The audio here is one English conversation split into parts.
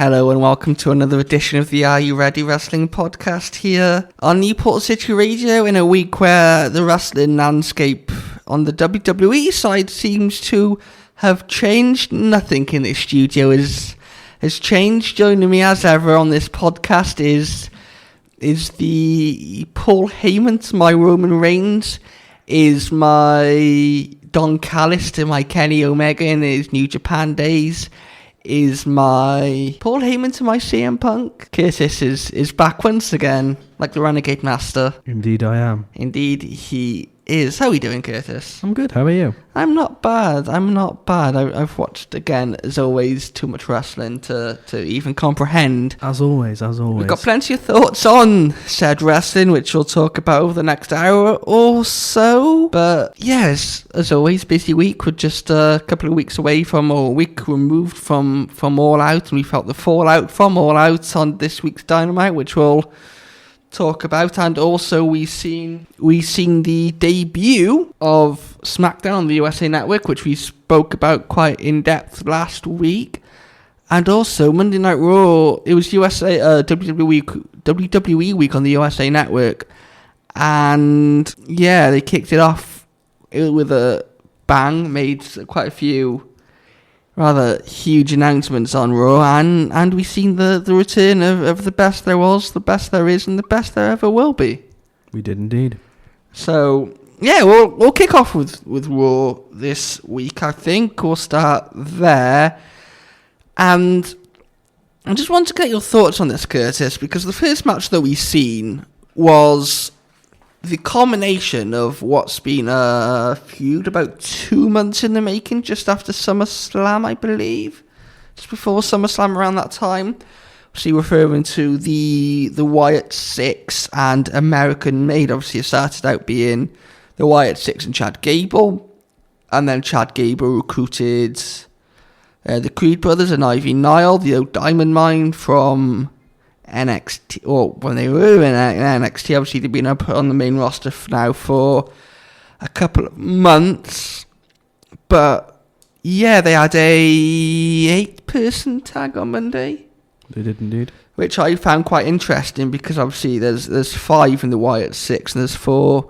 Hello and welcome to another edition of the Are You Ready Wrestling podcast here on Newport City Radio in a week where the wrestling landscape on the WWE side seems to have changed. Nothing in this studio has changed. Joining me as ever on this podcast is the Paul Heyman to my Roman Reigns, is my Don Callis to my Kenny Omega in his New Japan days, is my Paul Heyman to my CM Punk. Curtis is back once again, like the Renegade Master. Indeed I am. Indeed he is. How are you doing, Curtis? I'm good, how are you? I'm not bad. I've watched, again, as always, too much wrestling to even comprehend. As always. We've got plenty of thoughts on said wrestling, which we'll talk about over the next hour or so. But yes, as always, busy week. We're just a couple of weeks away from, or a week removed from All Out, and we felt the fallout from All Out on this week's Dynamite, which we'll talk about. And also we seen the debut of Smackdown on the USA Network, which we spoke about quite in depth last week. And also Monday Night Raw, it was WWE week on the USA Network, and yeah, they kicked it off with a bang, made quite a few rather huge announcements on Raw, and we've seen the return of the best there was, the best there is, and the best there ever will be. We did indeed. So yeah, we'll kick off with Raw this week. I think we'll start there, and I just want to get your thoughts on this, Curtis, because the first match that we seen was the culmination of what's been a feud about 2 months in the making, just after SummerSlam, I believe. Just before SummerSlam, around that time. Obviously referring to the Wyatt Six and American Made. Obviously it started out being the Wyatt Six and Chad Gable. And then Chad Gable recruited the Creed brothers and Ivy Nile, the old Diamond Mine from NXT, or when they were in NXT. Obviously they've been up on the main roster now for a couple of months, but yeah, they had a 8-person tag on Monday. They did indeed, which I found quite interesting, because obviously there's 5 in the Wyatt Six and there's 4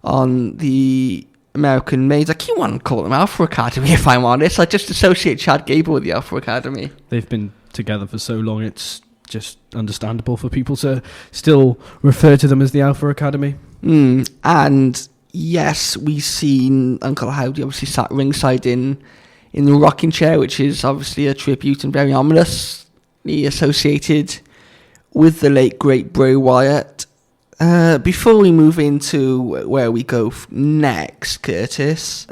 on the American Maids. I keep wanting to call them Alpha Academy, if I'm honest. I just associate Chad Gable with the Alpha Academy. They've been together for so long, it's just understandable for people to still refer to them as the Alpha Academy. And yes, we've seen Uncle Howdy obviously sat ringside in the rocking chair, which is obviously a tribute and very ominously associated with the late great Bray Wyatt. Before we move into where we go next, Curtis,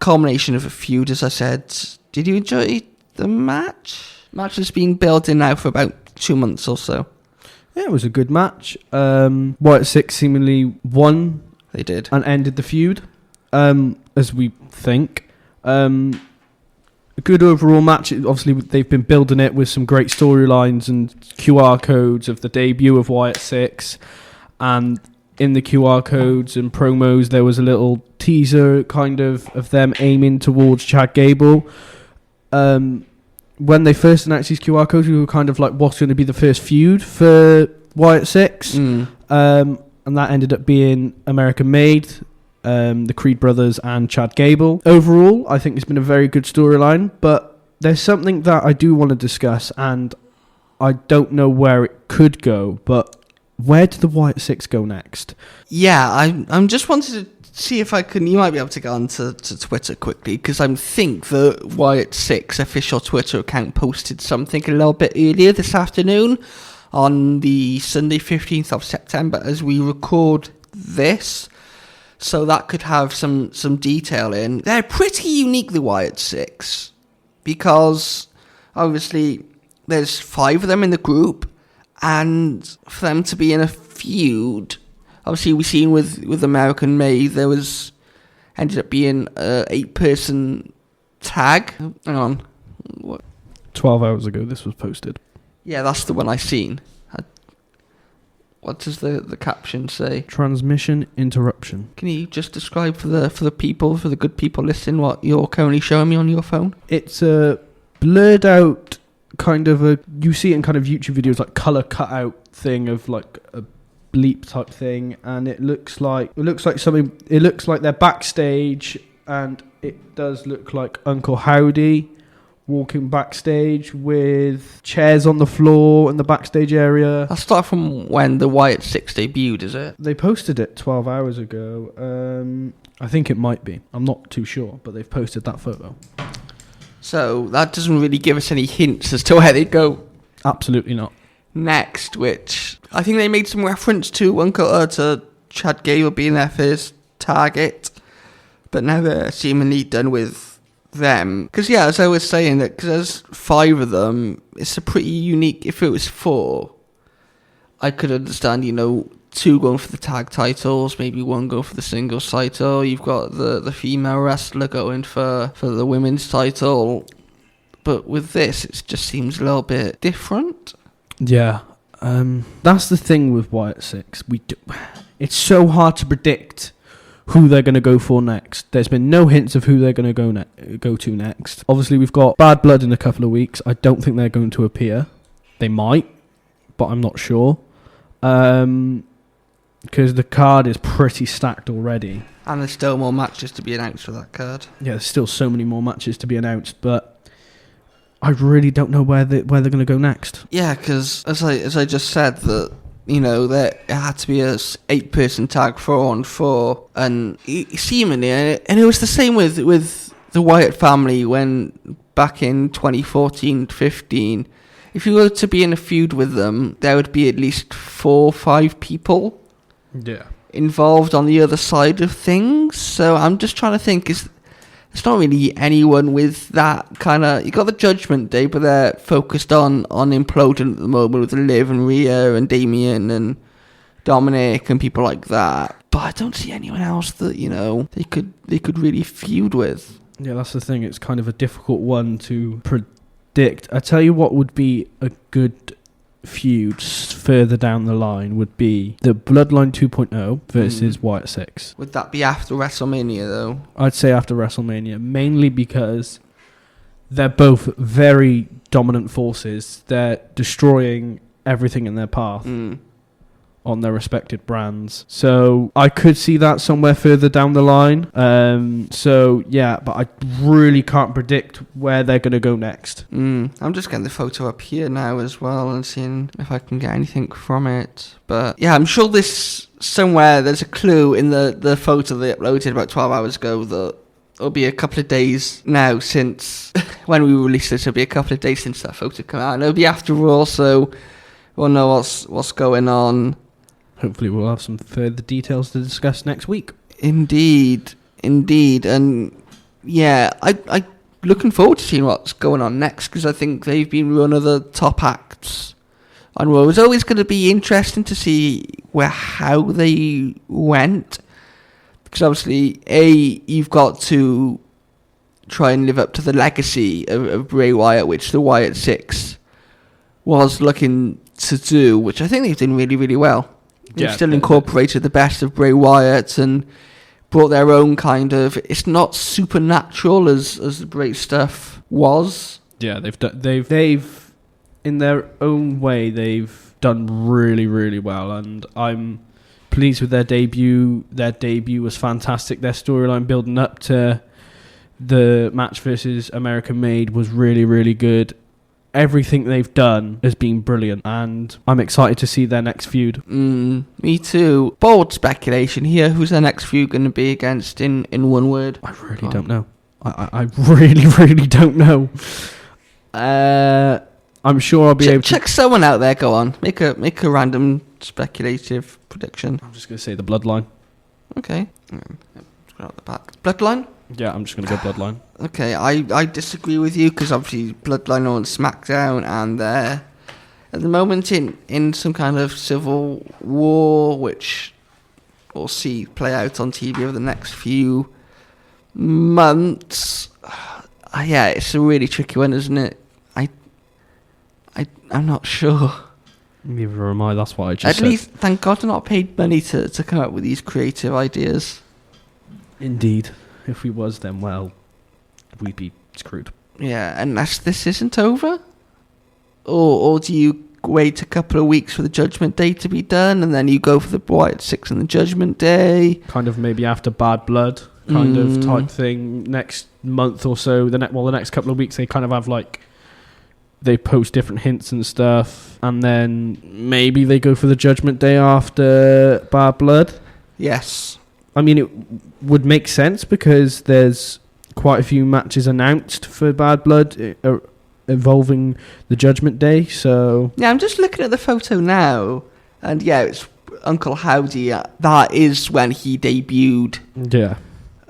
culmination of a feud, as I said. Did you enjoy the match? Match has been building now for about 2 months or so. Yeah, it was a good match. Wyatt Six seemingly won. They did. And ended the feud, as we think. A good overall match. Obviously, they've been building it with some great storylines and QR codes of the debut of Wyatt Six. And in the QR codes and promos, there was a little teaser kind of them aiming towards Chad Gable. When they first announced these QR codes, we were kind of like, what's going to be the first feud for Wyatt Six? And that ended up being American Made, the Creed brothers and Chad Gable. Overall, I think it's been a very good storyline, but there's something that I do want to discuss, and I don't know where it could go, but where do the Wyatt Six go next? Yeah, I'm just wanted to see if I can. You might be able to go on to Twitter quickly, because I think the Wyatt Six official Twitter account posted something a little bit earlier this afternoon on the Sunday 15th of September as we record this, so that could have some detail in. They're pretty unique, the Wyatt Six, because obviously there's 5 of them in the group, and for them to be in a feud, obviously we've seen with American Made, there was ended up being a 8-person tag. Hang on. What? 12 hours ago this was posted. Yeah, that's the one I seen. What does the caption say? Transmission interruption. Can you just describe for the people, for the good people listening, what you're currently showing me on your phone? It's a blurred out kind of you see it in kind of YouTube videos, like color cutout thing of like a bleep type thing, and it looks like something. It looks like they're backstage, and it does look like Uncle Howdy walking backstage with chairs on the floor in the backstage area. I'll start from when the Wyatt 6 debuted, is it? They posted it 12 hours ago. I think it might be. I'm not too sure, but they've posted that photo. So that doesn't really give us any hints as to where they go Absolutely not. next, which I think they made some reference to Chad Gable being their first target, but now they're seemingly done with them. Because yeah, as I was saying, that because there's 5 of them, it's a pretty unique. If it was 4, I could understand 2 going for the tag titles, maybe 1 going for the singles title. You've got the female wrestler going for the women's title, but with this it just seems a little bit different. Yeah, that's the thing with Wyatt 6. It's so hard to predict who they're going to go for next. There's been no hints of who they're going to go to next. Obviously, we've got Bad Blood in a couple of weeks. I don't think they're going to appear. They might, but I'm not sure. Because the card is pretty stacked already. And there's still more matches to be announced for that card. Yeah, there's still so many more matches to be announced, but I really don't know where they're going to go next. Yeah, because as I just said, that there had to be a 8-person tag 4-on-4, and seemingly, and it was the same with the Wyatt family when back in 2014-15. If you were to be in a feud with them, there would be at least 4 or 5 people involved on the other side of things. So I'm just trying to think, it's not really anyone with that kind of... You got the Judgment Day, but they're focused on imploding at the moment with Liv and Rhea and Damien and Dominic and people like that. But I don't see anyone else that they could really feud with. Yeah, that's the thing. It's kind of a difficult one to predict. I tell you what would be a good feud further down the line would be the Bloodline 2.0 versus Wyatt 6. Would that be after WrestleMania, though? I'd say after WrestleMania, mainly because they're both very dominant forces. They're destroying everything in their path on their respected brands. So I could see that somewhere further down the line. But I really can't predict where they're going to go next. I'm just getting the photo up here now as well and seeing if I can get anything from it. But yeah, I'm sure there's a clue in the photo they uploaded about 12 hours ago that it'll be a couple of days now since when we released this. It'll be a couple of days since that photo came out, and it'll be after Raw, so we'll know what's going on. Hopefully we'll have some further details to discuss next week. Indeed. And yeah, I looking forward to seeing what's going on next, because I think they've been one of the top acts on Raw. It was always going to be interesting to see how they went, because obviously, you've got to try and live up to the legacy of Bray Wyatt, which the Wyatt 6 was looking to do, which I think they've done really, really well. They've still incorporated the best of Bray Wyatt and brought their own kind of... It's not supernatural as the Bray stuff was. Yeah, they've in their own way, they've done really, really well, and I'm pleased with their debut. Their debut was fantastic. Their storyline building up to the match versus American Made was really, really good. Everything they've done has been brilliant, and I'm excited to see their next feud. Me too. Bold speculation here. Who's their next feud going to be against in one word? I really don't know. I really, really don't know. I'm sure I'll be able to... Check someone out there, go on. Make a random speculative prediction. I'm just going to say the Bloodline. Okay. Let's go out the back. Bloodline? Yeah, I'm just going to go Bloodline. Okay, I disagree with you, because obviously Bloodline are on Smackdown, and they're at the moment in some kind of civil war, which we'll see play out on TV over the next few months. Yeah, it's a really tricky one, isn't it? I'm not sure. Neither am I, that's what I just said. At least, thank God they're not paid money to come up with these creative ideas. Indeed. If we was, then, well, we'd be screwed. Yeah, unless this isn't over. or do you wait a couple of weeks for the Judgment Day to be done, and then you go for the Wyatt 6 and the Judgment Day? Kind of maybe after Bad Blood kind of type thing. Next month or so, the next couple of weeks, they kind of have like, they post different hints and stuff, and then maybe they go for the Judgment Day after Bad Blood. Yes. I mean, it would make sense because there's quite a few matches announced for Bad Blood involving the Judgment Day, so... Yeah, I'm just looking at the photo now, and yeah, it's Uncle Howdy. That is when he debuted. Yeah.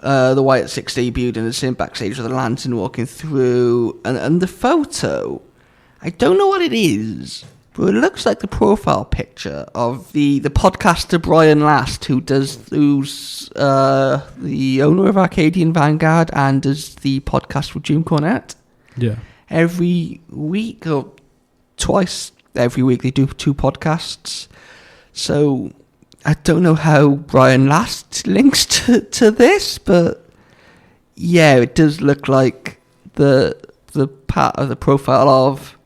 The Wyatt 6 debuted, and it's in backstage with the lantern walking through, and the photo, I don't know what it is, but it looks like the profile picture of the podcaster Brian Last, who's the owner of Arcadian Vanguard and does the podcast with Jim Cornette. Yeah. Every week or twice every week they do 2 podcasts. So I don't know how Brian Last links to this, but yeah, it does look like the part of the profile of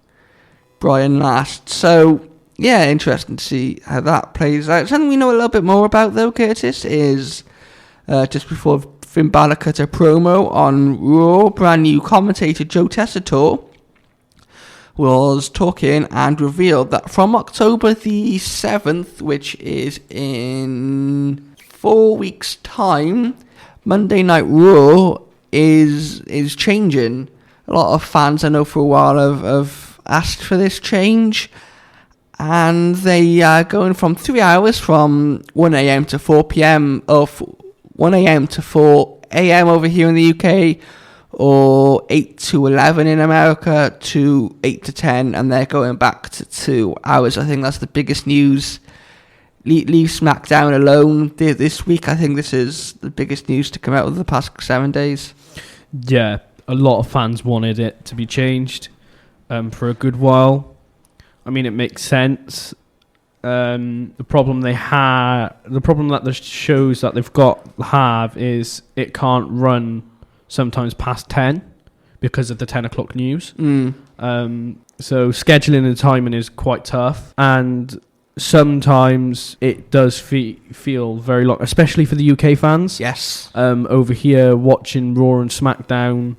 Brian Last. So yeah, interesting to see how that plays out. Something we know a little bit more about though, Curtis, is just before Finn Balor cut a promo on Raw, brand new commentator Joe Tessitore was talking and revealed that from October the 7th, which is in 4 weeks' time, Monday Night Raw is changing. A lot of fans, I know, for a while have asked for this change, and they are going from 3 hours, from 1 a.m. to 4 p.m. or 1 a.m. to 4 a.m. over here in the UK, or 8 to 11 in America, to 8 to 10, and they're going back to 2 hours. I think that's the biggest news. Leave SmackDown alone this week. I think this is the biggest news to come out of the past 7 days. Yeah, a lot of fans wanted it to be changed for a good while. I mean, it makes sense. The problem that the shows that they've got have is it can't run sometimes past 10 because of the 10 o'clock news. So scheduling and timing is quite tough, and sometimes it does feel very long, especially for the UK fans. Yes. Over here watching Raw and SmackDown,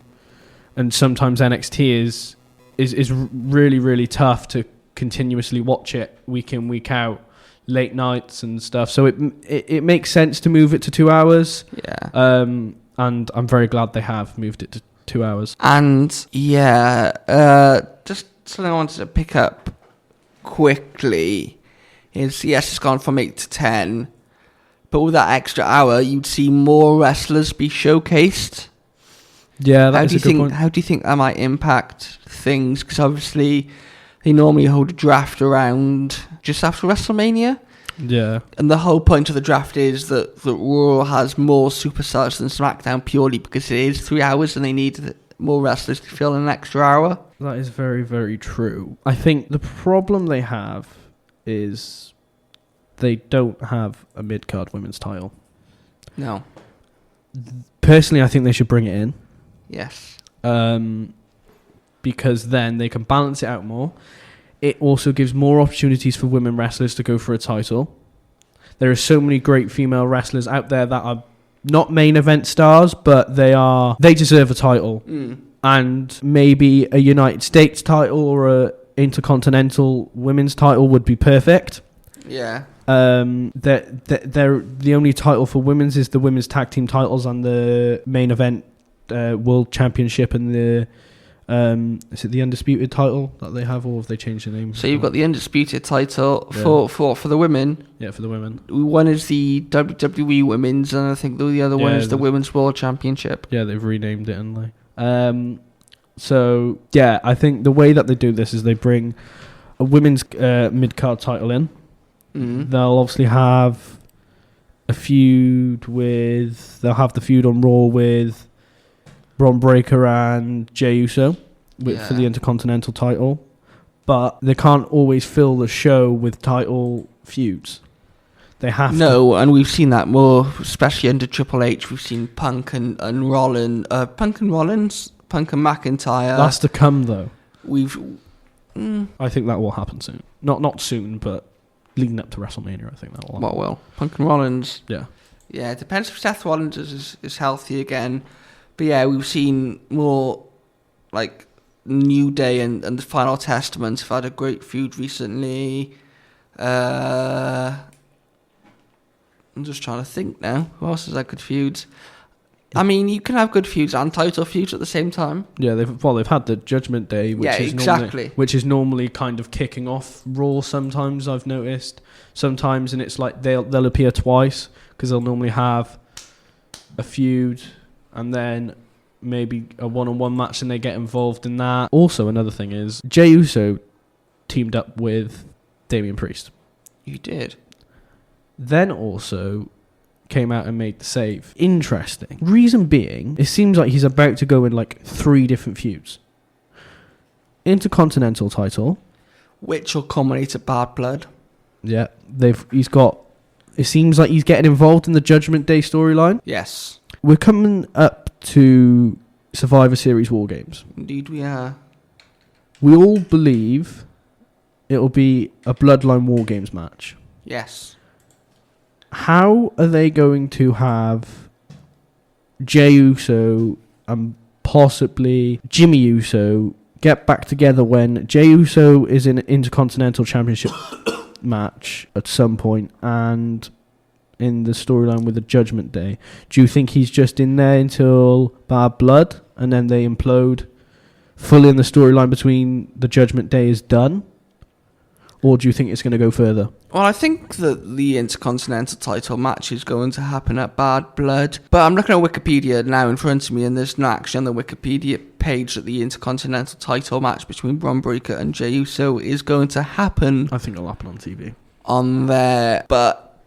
and sometimes NXT is really, really tough to continuously watch it week in, week out, late nights and stuff. So it makes sense to move it to 2 hours. Yeah. And I'm very glad they have moved it to 2 hours. And yeah, just something I wanted to pick up quickly is, yes, it's gone from 8 to 10, but with that extra hour, you'd see more wrestlers be showcased. Yeah, that's a good point. How do you think that might impact things? Because obviously they normally hold a draft around just after WrestleMania. Yeah. And the whole point of the draft is that Raw has more superstars than SmackDown, purely because it is 3 hours and they need more wrestlers to fill in an extra hour. That is very, very true. I think the problem they have is they don't have a mid-card women's title. No. Personally, I think they should bring it in. Yes. Because then they can balance it out more. It also gives more opportunities for women wrestlers to go for a title. There are so many great female wrestlers out there that are not main event stars, but they deserve a title. And maybe a United States title or a Intercontinental women's title would be perfect. Yeah. They're the only title for women's is the women's tag team titles and the main event world championship and the is it the undisputed title that they have, or have they changed the name? So you've got the undisputed title for the women. Yeah, for the women. One is the WWE Women's, and I think the other one is the Women's World Championship. Yeah, they've renamed it, haven't they? So yeah, I think the way that they do this is they bring a women's mid-card title in. They'll obviously have a feud they'll have the feud on Raw with Braun Breaker and Jey Uso for the Intercontinental title, but they can't always fill the show with title feuds. They have to. And we've seen that more, especially under Triple H. We've seen Punk and Rollins, Punk and McIntyre. That's to come, though. I think that will happen soon. Not soon, but leading up to WrestleMania, I think that will happen. Well, Punk and Rollins. Yeah. Yeah, it depends if Seth Rollins is healthy again. But yeah, we've seen more like New Day and the Final Testament have had a great feud recently. I'm just trying to think now. Who else has had good feuds? I mean, you can have good feuds and title feuds at the same time. Yeah, they've had the Judgment Day, which is normally kind of kicking off Raw. Sometimes I've noticed, and it's like they'll appear twice because they'll normally have a feud and then maybe a one-on-one match, and they get involved in that. Also, another thing is Jey Uso teamed up with Damian Priest. You did. Then also came out and made the save. Interesting. Reason being, it seems like he's about to go in like 3 different feuds. Intercontinental title, which will culminate at Bad Blood. Yeah, he's got. It seems like he's getting involved in the Judgment Day storyline. Yes. We're coming up to Survivor Series War Games. Indeed, we are. We all believe it'll be a Bloodline War Games match. Yes. How are they going to have Jey Uso and possibly Jimmy Uso get back together when Jey Uso is in an Intercontinental Championship match at some point and in the storyline with the Judgment Day? Do you think he's just in there until Bad Blood and then they implode fully in the storyline between the Judgment Day is done? Or do you think it's going to go further? Well, I think that the Intercontinental title match is going to happen at Bad Blood. But I'm looking at Wikipedia now in front of me, and there's not actually on the Wikipedia page that the Intercontinental title match between Bron Breakker and Jey Uso is going to happen. I think it'll happen on TV. On there. But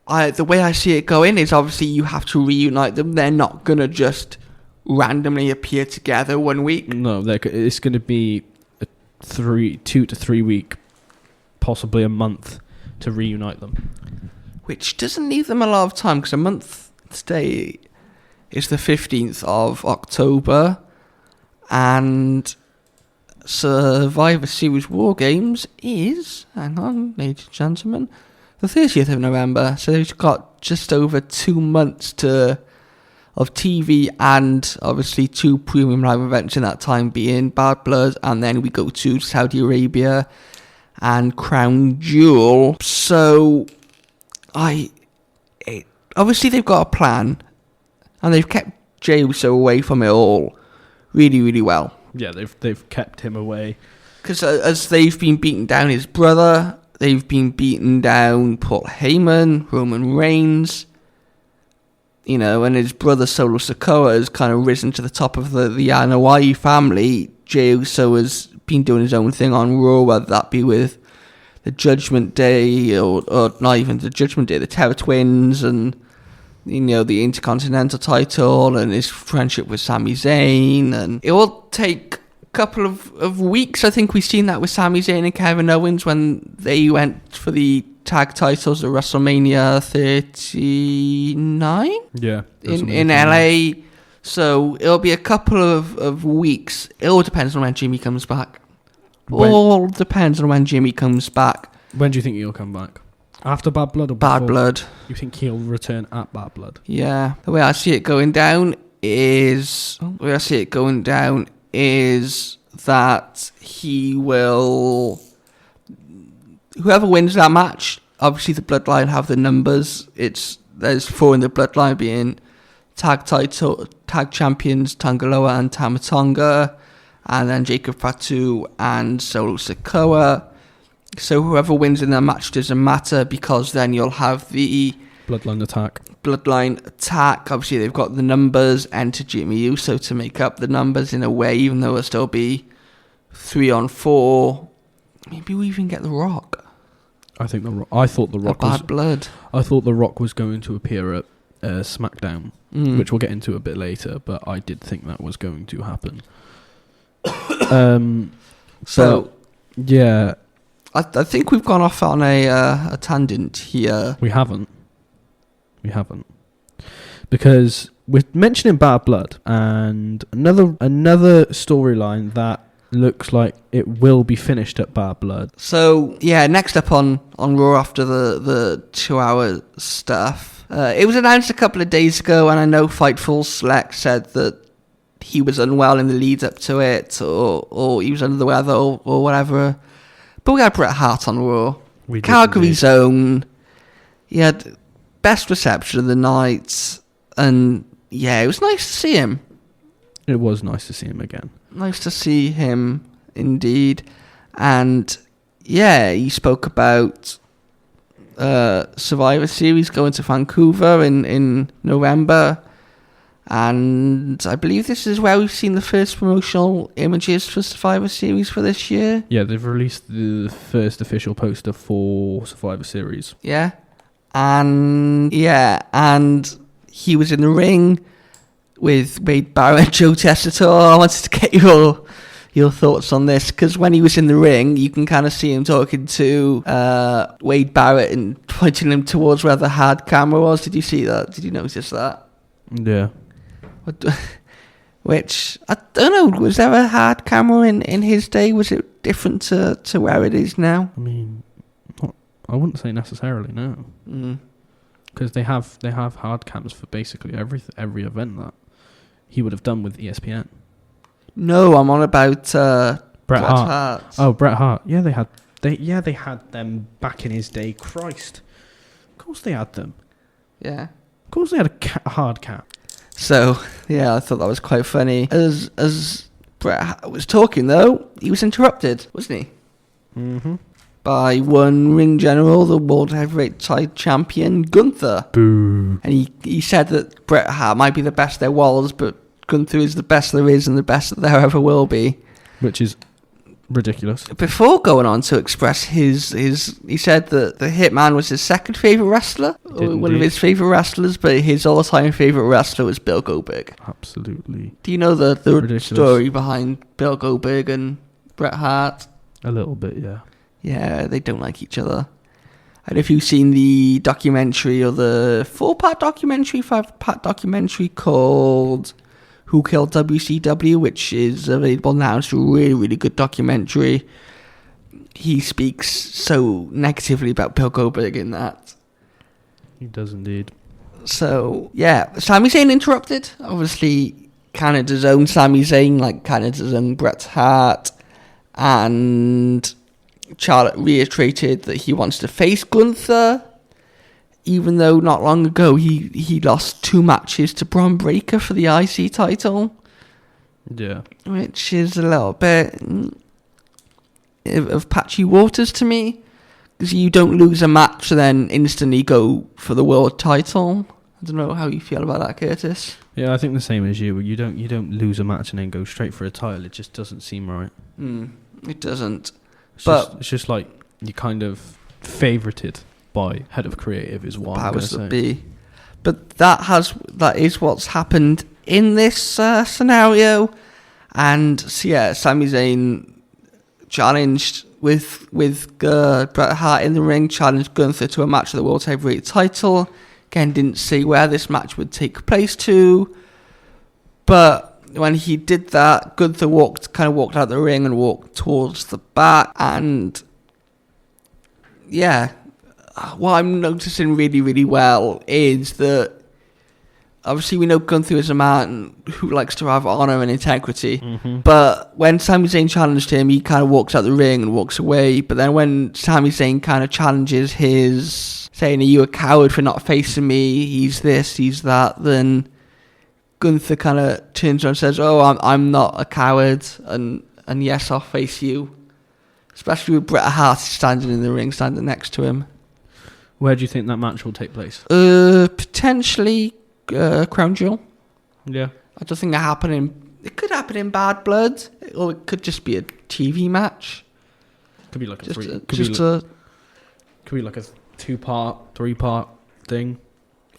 the way I see it going is obviously you have to reunite them. They're not going to just randomly appear together one week. No, it's going to be a 2 to 3 week, possibly a month, to reunite them. Which doesn't leave them a lot of time, because a month today is the 15th of October, and Survivor Series War Games is, hang on, ladies and gentlemen, the 30th of November, so they've got just over 2 months of TV and obviously 2 premium live events in that time, being Bad Blood, and then we go to Saudi Arabia and Crown Jewel. So obviously they've got a plan, and they've kept Jey Uso away from it all really, really well. Yeah, they've kept him away. Because as they've been beating down his brother, they've been beating down Paul Heyman, Roman Reigns, and his brother Solo Sikoa has kind of risen to the top of the Anoa'i family. Jey Uso has been doing his own thing on Raw, whether that be with the Judgment Day or not even the Judgment Day, the Terror Twins, and the Intercontinental title, and his friendship with Sami Zayn. And it will take a couple of weeks. I think we've seen that with Sami Zayn and Kevin Owens when they went for the tag titles at WrestleMania 39. Yeah, in LA. So it'll be a couple of weeks. It all depends on when Jimmy comes back. All depends on when Jimmy comes back. When do you think he'll come back? After Bad Blood or Bad before? Blood. You think he'll return at Bad Blood? Yeah. The way I see it going down is that he will. Whoever wins that match, obviously the Bloodline have the numbers. There's 4 in the Bloodline, being tag champions Tangaloa and Tama Tonga, and then Jacob Fatu and Solo Sikoa. So whoever wins in that match doesn't matter, because then you'll have the Bloodline attack. Obviously they've got the numbers, enter Jimmy Uso to make up the numbers in a way, even though it'll still be 3-on-4. Maybe we even get The Rock. I thought The Rock was Bad Blood. I thought The Rock was going to appear at Smackdown, which we'll get into a bit later, but I did think that was going to happen. Yeah, I think we've gone off on a tangent here. We haven't, because we're mentioning Bad Blood, and another storyline that looks like it will be finished at Bad Blood. So, yeah, next up on Raw after the 2-hour stuff. It was announced a couple of days ago, and I know Fightful Select said that he was unwell in the lead up to it, or he was under the weather, or whatever. But we had Bret Hart on Raw. Calgary's own. He had best reception of the night, and yeah, it was nice to see him. It was nice to see him again. Nice to see him, indeed. And yeah, he spoke about Survivor Series going to Vancouver in November. And I believe this is where we've seen the first promotional images for Survivor Series for this year. Yeah, they've released the first official poster for Survivor Series. Yeah. And he was in the ring with Wade Barrett and Joe Tessitore. I wanted to get your thoughts on this, because when he was in the ring, you can kind of see him talking to Wade Barrett and pointing him towards where the hard camera was. Did you see that? Did you notice that? Yeah. Which, I don't know, was there a hard camera in his day? Was it different to where it is now? I mean, I wouldn't say necessarily, no. Because they have hard cams for basically every event that he would have done with ESPN. No, I'm on about Bret Hart. Oh, Bret Hart. Yeah, they had them back in his day. Christ, of course they had them. Yeah, of course they had a hard cam. So yeah, I thought that was quite funny. As Bret Hart was talking, though, he was interrupted, wasn't he? Mm-hmm. By one ring general, the World Heavyweight Title Champion, Gunther. Boo. And he said that Bret Hart might be the best there was, but Gunther is the best there is and the best that there ever will be. Which is ridiculous. Before going on to express he said that the Hitman was his second favourite wrestler, one of his favourite wrestlers, but his all-time favourite wrestler was Bill Goldberg. Absolutely. Do you know the story behind Bill Goldberg and Bret Hart? A little bit, yeah. Yeah, they don't like each other. I don't know if you've seen the documentary, or the 5-part documentary called Who Killed WCW, which is available now. It's a really, really good documentary. He speaks so negatively about Bill Goldberg in that. He does indeed. So, yeah, Sami Zayn interrupted. Obviously, Canada's own Sami Zayn, like Canada's own Bret Hart. And Charlotte reiterated that he wants to face Gunther, even though not long ago he lost 2 matches to Braun Breaker for the IC title. Yeah. Which is a little bit of patchy waters to me, because you don't lose a match and then instantly go for the world title. I don't know how you feel about that, Curtis. Yeah, I think the same as you. You don't lose a match and then go straight for a title. It just doesn't seem right. It doesn't. It's just like you kind of favorited by head of creative is what I'm going to say. Be. But that is what's happened in this scenario. And so yeah, Sami Zayn challenged with Bret Hart in the ring, challenged Gunther to a match for the World Heavyweight title. Again, didn't say where this match would take place to. But when he did that, Gunther walked out of the ring and walked towards the back. And yeah, what I'm noticing really, really well is that obviously we know Gunther is a man who likes to have honour and integrity. Mm-hmm. But when Sami Zayn challenged him, he kind of walks out the ring and walks away. But then when Sami Zayn kind of challenges his, saying, "Are you a coward for not facing me? He's this, he's that," then Gunther kind of turns around and says, "Oh, I'm not a coward, and yes, I'll face you." Especially with Bret Hart standing in the ring, standing next to him. Where do you think that match will take place? Potentially Crown Jewel. Yeah. I don't think it could happen in Bad Blood, or it could just be a TV match. Could be like a could be like a 2-part, 3-part thing.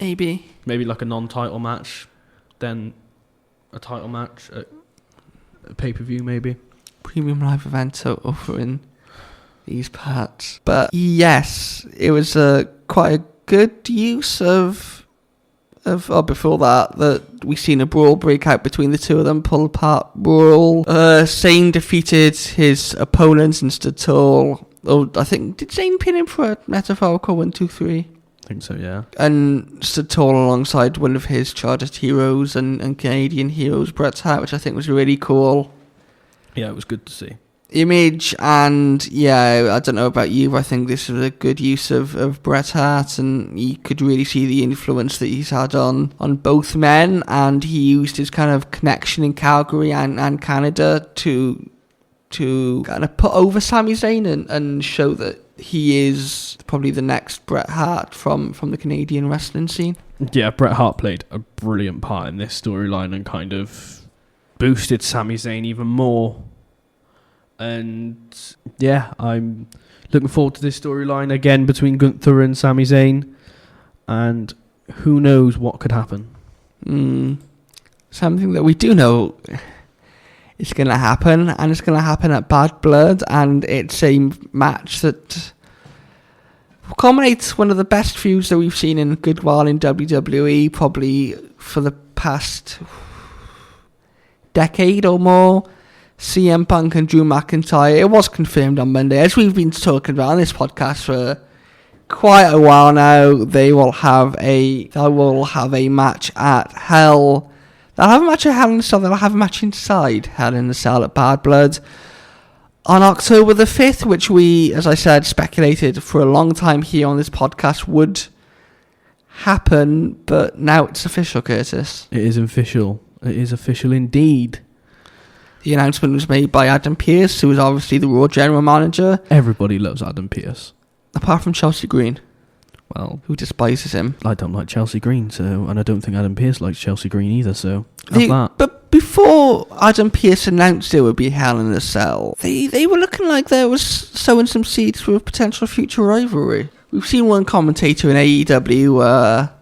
Maybe like a non-title match, then a title match at a pay-per-view maybe. Premium live event offering these parts. But yes, it was quite a good use of before that we seen a brawl break out between the two of them, pull apart brawl. Zayn defeated his opponents and stood tall. Oh, I think, did Zayn pin him for a metaphorical 1, 2, 3? I think so, yeah. And stood tall alongside one of his Chargers heroes and Canadian heroes, Bret Hart, which I think was really cool. Yeah, it was good to see. Image, and yeah, I don't know about you, but I think this was a good use of Bret Hart, and you could really see the influence that he's had on both men, and he used his kind of connection in Calgary and Canada to kind of put over Sami Zayn and show that he is probably the next Bret Hart from the Canadian wrestling scene. Yeah, Bret Hart played a brilliant part in this storyline and kind of boosted Sami Zayn even more. And yeah, I'm looking forward to this storyline again between Gunther and Sami Zayn. And who knows what could happen. Something that we do know is going to happen, and it's going to happen at Bad Blood, and it's a match that culminates one of the best feuds that we've seen in a good while in WWE, probably for the past decade or more. CM Punk and Drew McIntyre. It was confirmed on Monday, as we've been talking about on this podcast for quite a while now. They will have a match at Hell. They'll have a match at Hell in a Cell. They'll have a match inside Hell in a Cell at Bad Blood on October the 5th, which we, as I said, speculated for a long time here on this podcast would happen, but now it's official, Curtis. It is official. It is official indeed. The announcement was made by Adam Pearce, who is obviously the Raw general manager. Everybody loves Adam Pearce. Apart from Chelsea Green. Well, who despises him. I don't like Chelsea Green, and I don't think Adam Pearce likes Chelsea Green either, so have that. But before Adam Pearce announced it would be Hell in a Cell, they were looking like there was sowing some seeds for a potential future rivalry. We've seen one commentator in AEW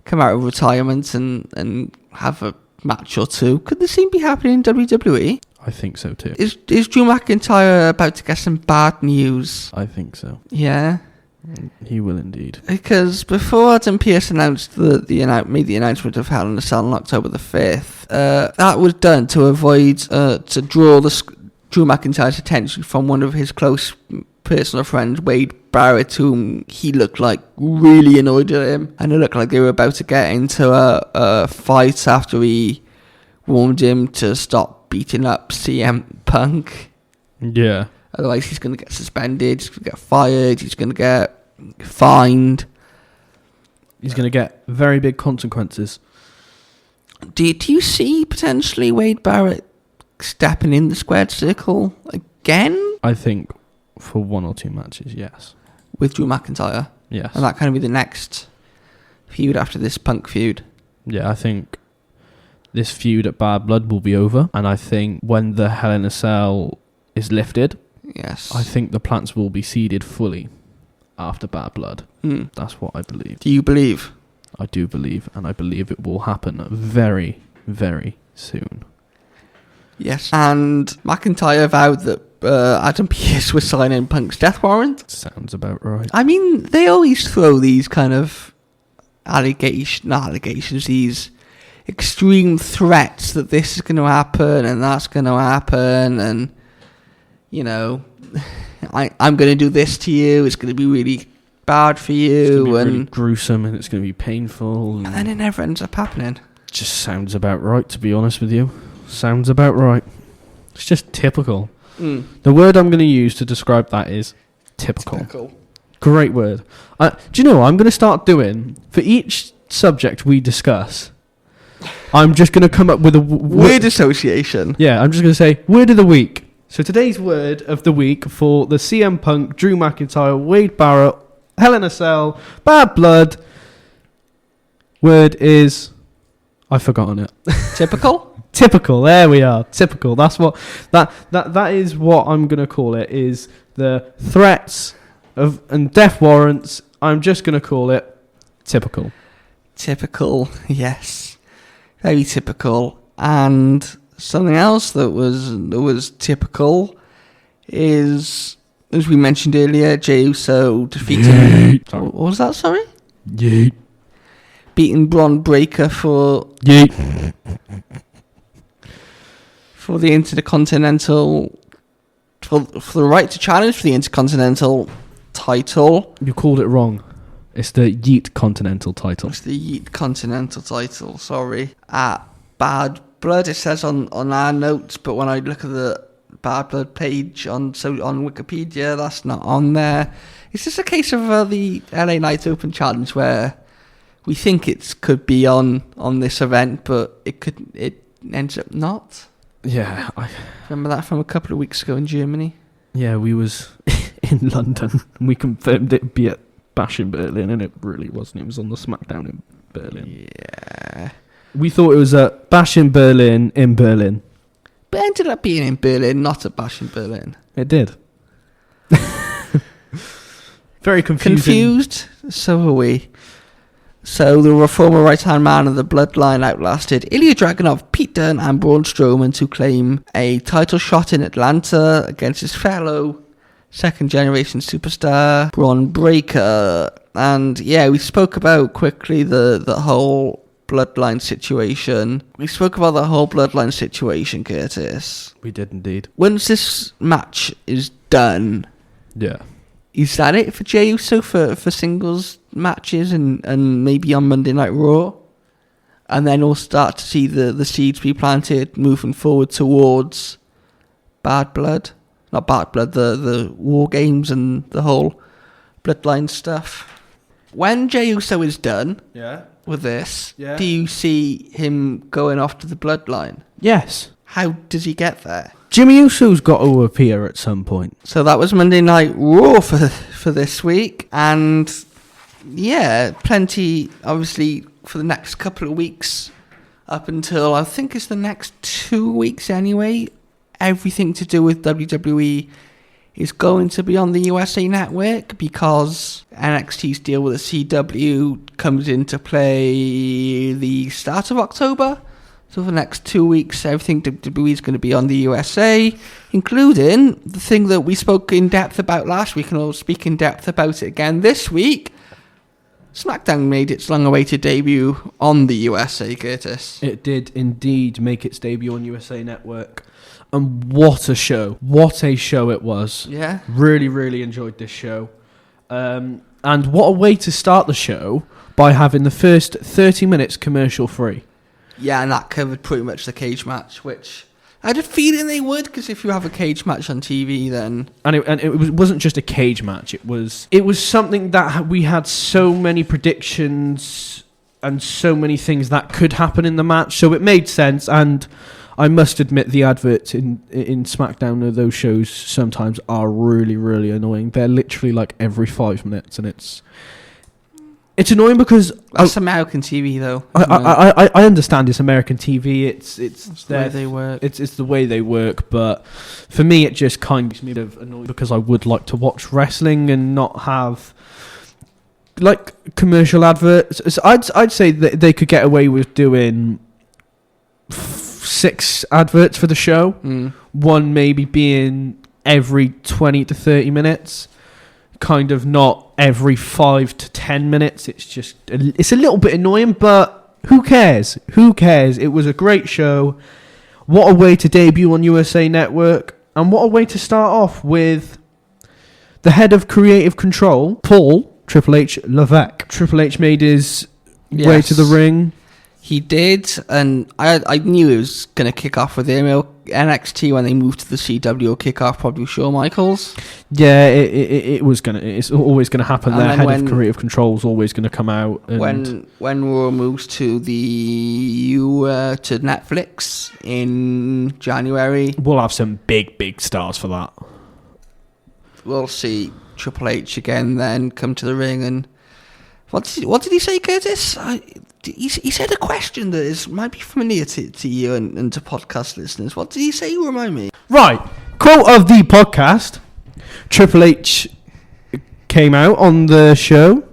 come out of retirement and have a match or two. Could the same be happening in WWE? I think so too. Is Drew McIntyre about to get some bad news? I think so. Yeah. He will indeed. Because before Adam Pearce announced made the announcement of Hell in a Cell on October the 5th, that was done to avoid to draw Drew McIntyre's attention from one of his close personal friends, Wade Barrett, whom he looked like really annoyed at him, and it looked like they were about to get into a fight after he warned him to stop beating up CM Punk. Yeah. Otherwise he's going to get suspended, he's going to get fired, he's going to get fined. He's going to get very big consequences. Do you see potentially Wade Barrett stepping in the squared circle again? I think for 1 or 2 matches, yes. With Drew McIntyre? Yes. And that kind of be the next feud after this Punk feud? Yeah, I think this feud at Bad Blood will be over, and I think when the Hell in a Cell is lifted, yes, I think the plants will be seeded fully after Bad Blood. That's what I believe. Do you believe? I do believe, and I believe it will happen very, very soon. Yes. And McIntyre vowed that Adam Pearce was signing Punk's death warrant. Sounds about right. I mean, they always throw these kind of allegations, these extreme threats that this is going to happen and that's going to happen, and, you know, I'm going to do this to you, it's going to be really bad for you. It's going to be and really gruesome, and it's going to be painful. And then it never ends up happening. Just sounds about right, to be honest with you. Sounds about right. It's just typical. The word I'm going to use to describe that is typical. Great word. Do you know what I'm going to start doing? For each subject we discuss, I'm just going to come up with a word association. Yeah, I'm just going to say word of the week. So today's word of the week for the CM Punk, Drew McIntyre, Wade Barrett, Hell in a Cell, Bad Blood word is... I've forgotten it. Typical? Typical, there we are. Typical. That's what that is what I'm gonna call it, is the threats of and death warrants. I'm just gonna call it typical. Typical, yes. Very typical. And something else that was typical is, as we mentioned earlier, Jey Uso defeating... Sorry. What was that, sorry? Yeet. beating Braun Breaker for Yeet. for the Intercontinental, for the right to challenge for the Intercontinental title. You called it wrong. It's the Yeet Continental title. It's the Yeet Continental title, sorry. At Bad Blood, it says on our notes, but when I look at the Bad Blood page on Wikipedia, that's not on there. It's just a case of the LA Knight Open Challenge where we think it could be on this event, but it ends up not. Yeah, Remember that from a couple of weeks ago in Germany? Yeah, we was in London. We confirmed it'd be at Bash in Berlin, and it really wasn't. It was on the Smackdown in Berlin. Yeah. We thought it was at Bash in Berlin, But it ended up being in Berlin, not at Bash in Berlin. It did. Very confusing. Confused? So are we. So the former right-hand man of the Bloodline outlasted Ilya Dragunov, Pete Dunne and Braun Strowman to claim a title shot in Atlanta against his fellow second-generation superstar, Braun Breaker. And yeah, we spoke about quickly the whole Bloodline situation. Curtis. We did indeed. Once this match is done, Yeah. is that it for Jey Uso for singles matches and maybe on Monday Night Raw? And then we'll start to see the seeds be planted moving forward towards Bad Blood. Not Bad Blood, the War Games and the whole Bloodline stuff. When Jey Uso is done with this, do you see him going off to the Bloodline? Yes. How does he get there? Jimmy Uso's got to appear at some point. So that was Monday Night Raw for this week. And yeah, plenty, obviously, for the next couple of weeks, up until I think it's the next 2 weeks anyway. Everything to do with WWE is going to be on the USA Network because NXT's deal with the CW comes into play the start of October. So for the next 2 weeks, everything WWE is going to be on the USA, including the thing that we spoke in depth about last week, and I'll speak in depth about it again this week. SmackDown made its long-awaited debut on the USA, Curtis. It did indeed make its debut on USA Network. And what a show. What a show it was. Yeah. Really, really enjoyed this show. And what a way to start the show by having the first 30 minutes commercial free. Yeah, and that covered pretty much the cage match, which I had a feeling they would, because if you have a cage match on TV, then... And it wasn't just a cage match. It was something that we had so many predictions and so many things that could happen in the match, so it made sense. And I must admit, the adverts in SmackDown of those shows sometimes are really, really annoying. They're literally like every 5 minutes, and it's annoying because that's American TV, though. I understand it's American TV. It's the way they work. It's the way they work. But for me, it just kind of makes me annoyed because I would like to watch wrestling and not have like commercial adverts. So I'd say that they could get away with doing 6 adverts for the show. One maybe being every 20 to 30 minutes. Kind of not every 5 to 10 minutes. It's a little bit annoying, but who cares? It was a great show. What a way to debut on USA Network, and what a way to start off with the head of creative control, Paul Triple H Levesque. Triple H made his way to the ring. He did, and I knew it was going to kick off with him. NXT, when they moved to the CW, will kick off probably with Shawn Michaels. Yeah, it's always gonna happen. Their head of creative control is always gonna come out. And when Raw moves to to Netflix in January, we'll have some big stars for that. We'll see Triple H again then come to the ring. And what did he say, Curtis? He said a question that might be familiar to you and to podcast listeners. What did he say? Remind me. Right. Quote of the podcast. Triple H came out on the show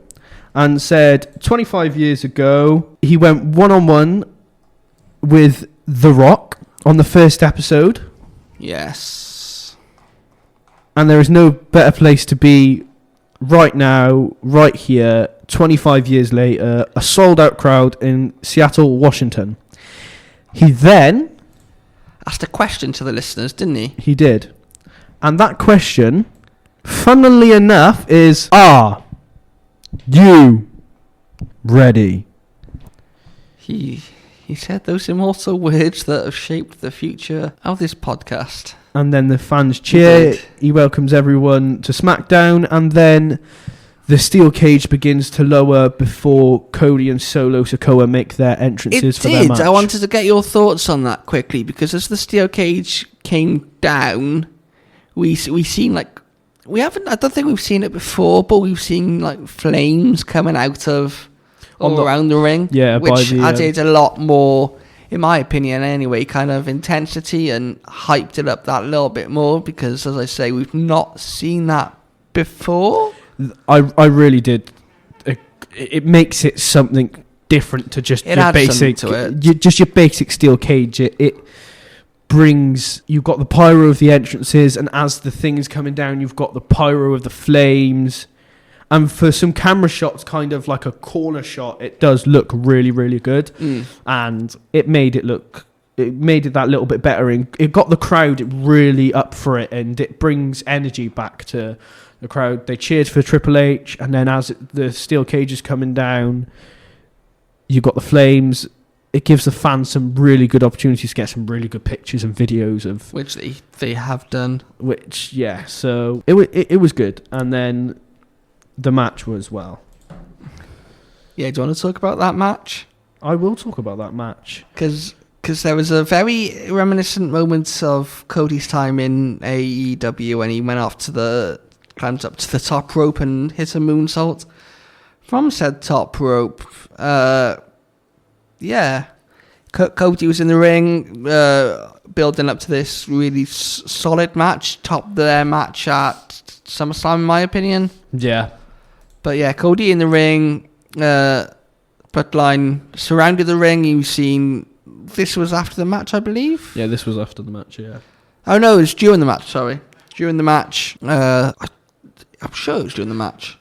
and said 25 years ago he went one-on-one with The Rock on the first episode. Yes. And there is no better place to be right now, right here, 25 years later, a sold-out crowd in Seattle, Washington. He then asked a question to the listeners, didn't he? He did. And that question, funnily enough, is, are you ready? He said those immortal words that have shaped the future of this podcast. And then the fans cheer. He welcomes everyone to Smackdown, and then the steel cage begins to lower before Cody and Solo Sikoa make their entrances for their match. I wanted to get your thoughts on that quickly, because as the steel cage came down, we seen I don't think we've seen it before, but we've seen like flames coming out of all around the ring, which added a lot more, in my opinion anyway, kind of intensity and hyped it up that little bit more, because as I say, we've not seen that before. I really did. It makes it something different to just your basic, just your basic steel cage. It brings, you've got the pyro of the entrances, and as the thing's coming down, you've got the pyro of the flames. And for some camera shots, kind of like a corner shot, it does look really, really good. And it made it that little bit better. And it got the crowd really up for it, and it brings energy back to the crowd. They cheered for Triple H, and then as the steel cage is coming down, you've got the flames. It gives the fans some really good opportunities to get some really good pictures and videos of... Which they have done. So it was good. And then the match was, well... Yeah, do you want to talk about that match? I will talk about that match. Because there was a very reminiscent moment of Cody's time in AEW when he went off climbed up to the top rope and hit a moonsault from said top rope. Cody was in the ring, building up to this really solid match, topped their match at SummerSlam, in my opinion. Yeah. But yeah, Cody in the ring, Bloodline surrounded the ring. You've seen, this was after the match, I believe? Yeah, this was after the match, yeah. Oh no, it was during the match, sorry. During the match. I'm sure it was during the match.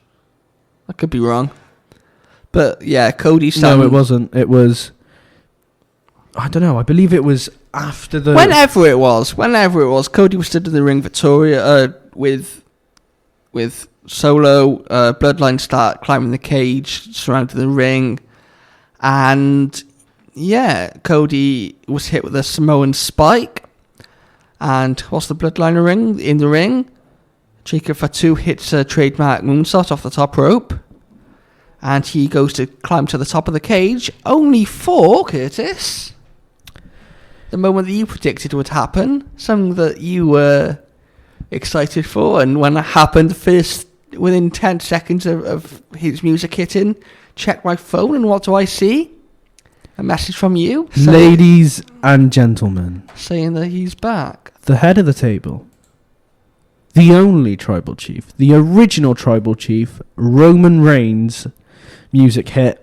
I could be wrong. But yeah, Cody's... No, it wasn't. It was... I don't know. I believe it was after the... Whenever it was, Cody was stood in the ring, Victoria, with Solo. Bloodline start climbing the cage, surrounding the ring. And yeah, Cody was hit with a Samoan spike. And whilst the Bloodline in the ring, Jacob Fatu hits a trademark moonsault off the top rope. And he goes to climb to the top of the cage, only for, Curtis, the moment that you predicted would happen, something that you were excited for, and when it happened, first, within 10 seconds of his music hitting, check my phone, and what do I see? A message from you. Ladies and gentlemen. Saying that he's back. The head of the table. The only tribal chief. The original tribal chief, Roman Reigns, music hit.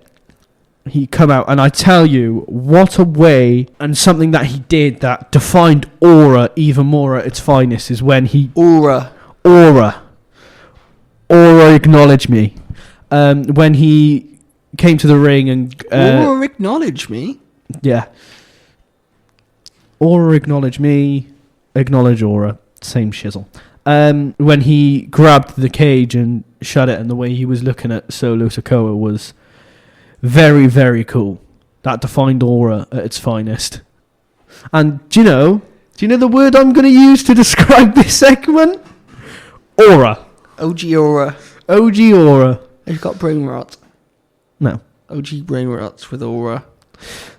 He come out, and I tell you, what a way, and something that he did that defined Aura even more at its finest is when he... Aura, acknowledge me. When he came to the ring and... Aura, acknowledge me? Yeah. Aura, acknowledge me. Acknowledge Aura. Same shizzle. When he grabbed the cage and shut it, and the way he was looking at Solo Sikoa was very, very cool. That defined Aura at its finest. And do you know the word I'm going to use to describe this segment? Aura. OG Aura. OG Aura. You've got brain rot. No. OG brain rot with Aura.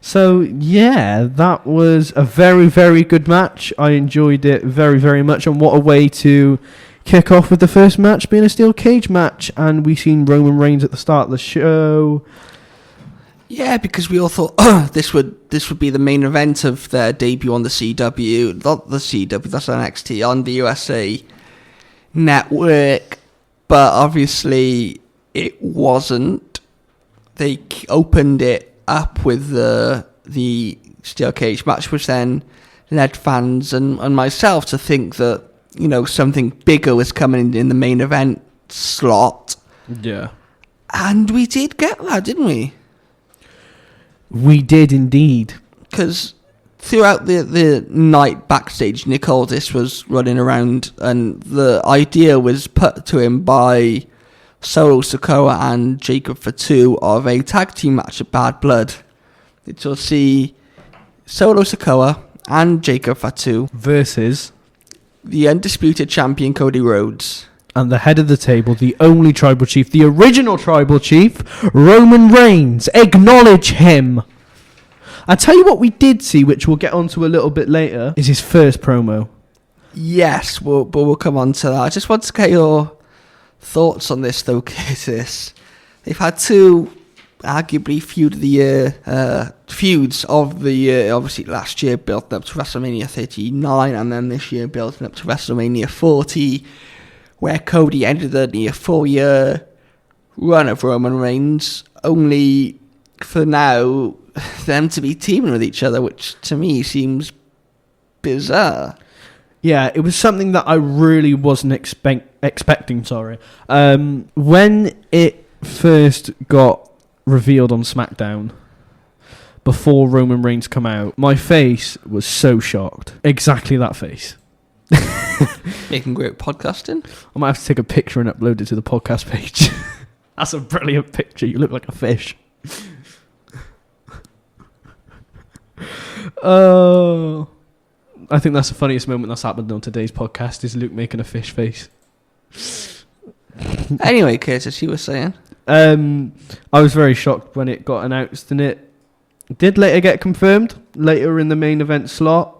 So, yeah, that was a very, very good match. I enjoyed it very, very much. And what a way to kick off with the first match being a steel cage match. And we seen Roman Reigns at the start of the show. Yeah, because we all thought this would be the main event of their debut on the CW. Not the CW, that's NXT, on the USA Network. But obviously, it wasn't. They opened it up with the steel cage match, which then led fans and myself to think that, something bigger was coming in the main event slot. Yeah. And we did get that, didn't we? We did indeed. Because throughout the night backstage, Nick Aldis was running around, and the idea was put to him by Solo Sikoa and Jacob Fatu of a tag team match at Bad Blood. Which will see Solo Sikoa and Jacob Fatu versus the undisputed champion Cody Rhodes. And the head of the table, the only tribal chief, the original tribal chief, Roman Reigns. Acknowledge him. I'll tell you what we did see, which we'll get onto a little bit later, is his first promo. Yes, but we'll come on to that. I just want to get your thoughts on this, though, Curtis. They've had two, arguably, feuds of the year. Obviously, last year built up to WrestleMania 39, and then this year built up to WrestleMania 40, where Cody ended a near 4-year run of Roman Reigns, only for now them to be teaming with each other, which to me seems bizarre. Yeah, it was something that I really wasn't expecting. When it first got revealed on Smackdown, before Roman Reigns come out, my face was so shocked. Exactly that face. Making great podcasting. I might have to take a picture and upload it to the podcast page. That's a brilliant picture. You look like a fish. Oh, I think that's the funniest moment that's happened on today's podcast is Luke making a fish face. Anyway, Curtis, you were saying? I was very shocked when it got announced, and it did later get confirmed later in the main event slot,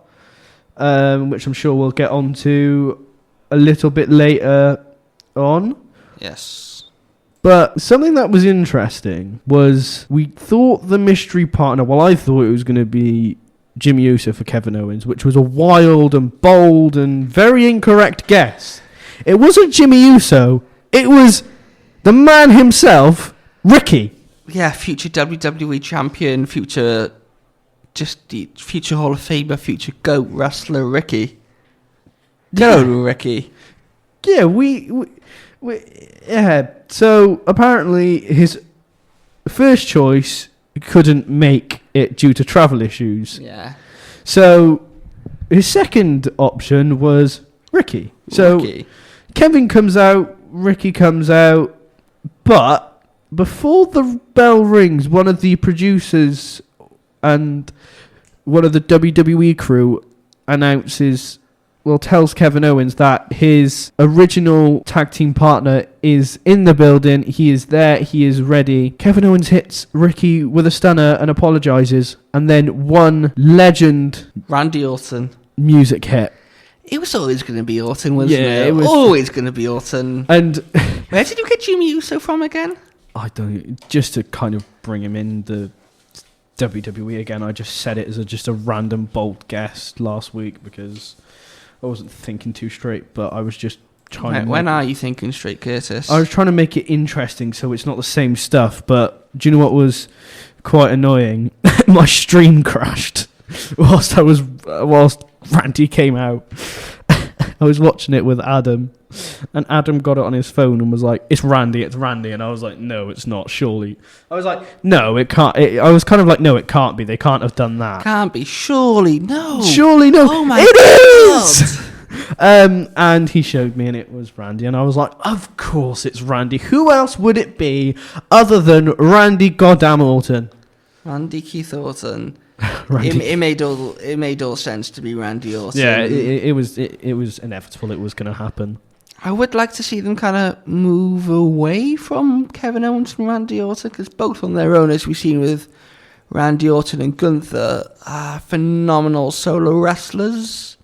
which I'm sure we'll get onto a little bit later on. Yes. But something that was interesting was we thought the mystery partner, well, I thought it was going to be Jimmy Uso for Kevin Owens, which was a wild and bold and very incorrect guess. It wasn't Jimmy Uso. It was the man himself, Ricky. Yeah, future WWE champion, future Hall of Famer, future GOAT wrestler Ricky. Go, Ricky. Yeah, yeah. So apparently his first choice couldn't make it due to travel issues. Yeah. So his second option was Ricky. So Ricky. Kevin comes out, Ricky comes out, but before the bell rings, one of the producers and one of the WWE crew tells Kevin Owens that his original tag team partner is in the building. He is there. He is ready. Kevin Owens hits Ricky with a stunner and apologizes. And then one legend, Randy Orton, music hit. It was always going to be Orton, wasn't Yeah, it? it was always going to be Orton. And where did you get Jimmy Uso from again? I don't. Just to kind of bring him in the WWE again. I just said it as just a random bold guess last week because I wasn't thinking too straight, but I was just trying When are you thinking straight, Curtis? I was trying to make it interesting so it's not the same stuff, but do you know what was quite annoying? My stream crashed whilst Randy came out. I was watching it with Adam, and Adam got it on his phone and was like, it's Randy, and I was like, no, it's not, surely. I was like, no, it can't. I was kind of like, no, it can't be. They can't have done that. Can't be. Surely, no. Surely, no. Oh my it is! God. And he showed me, and it was Randy, and I was like, of course it's Randy. Who else would it be other than Randy goddamn Orton? Randy Keith Orton. Randy. It made all sense to be Randy Orton. Yeah, it was inevitable. It was going to happen. I would like to see them kind of move away from Kevin Owens and Randy Orton, because both on their own, as we've seen with Randy Orton and Gunther, are phenomenal solo wrestlers.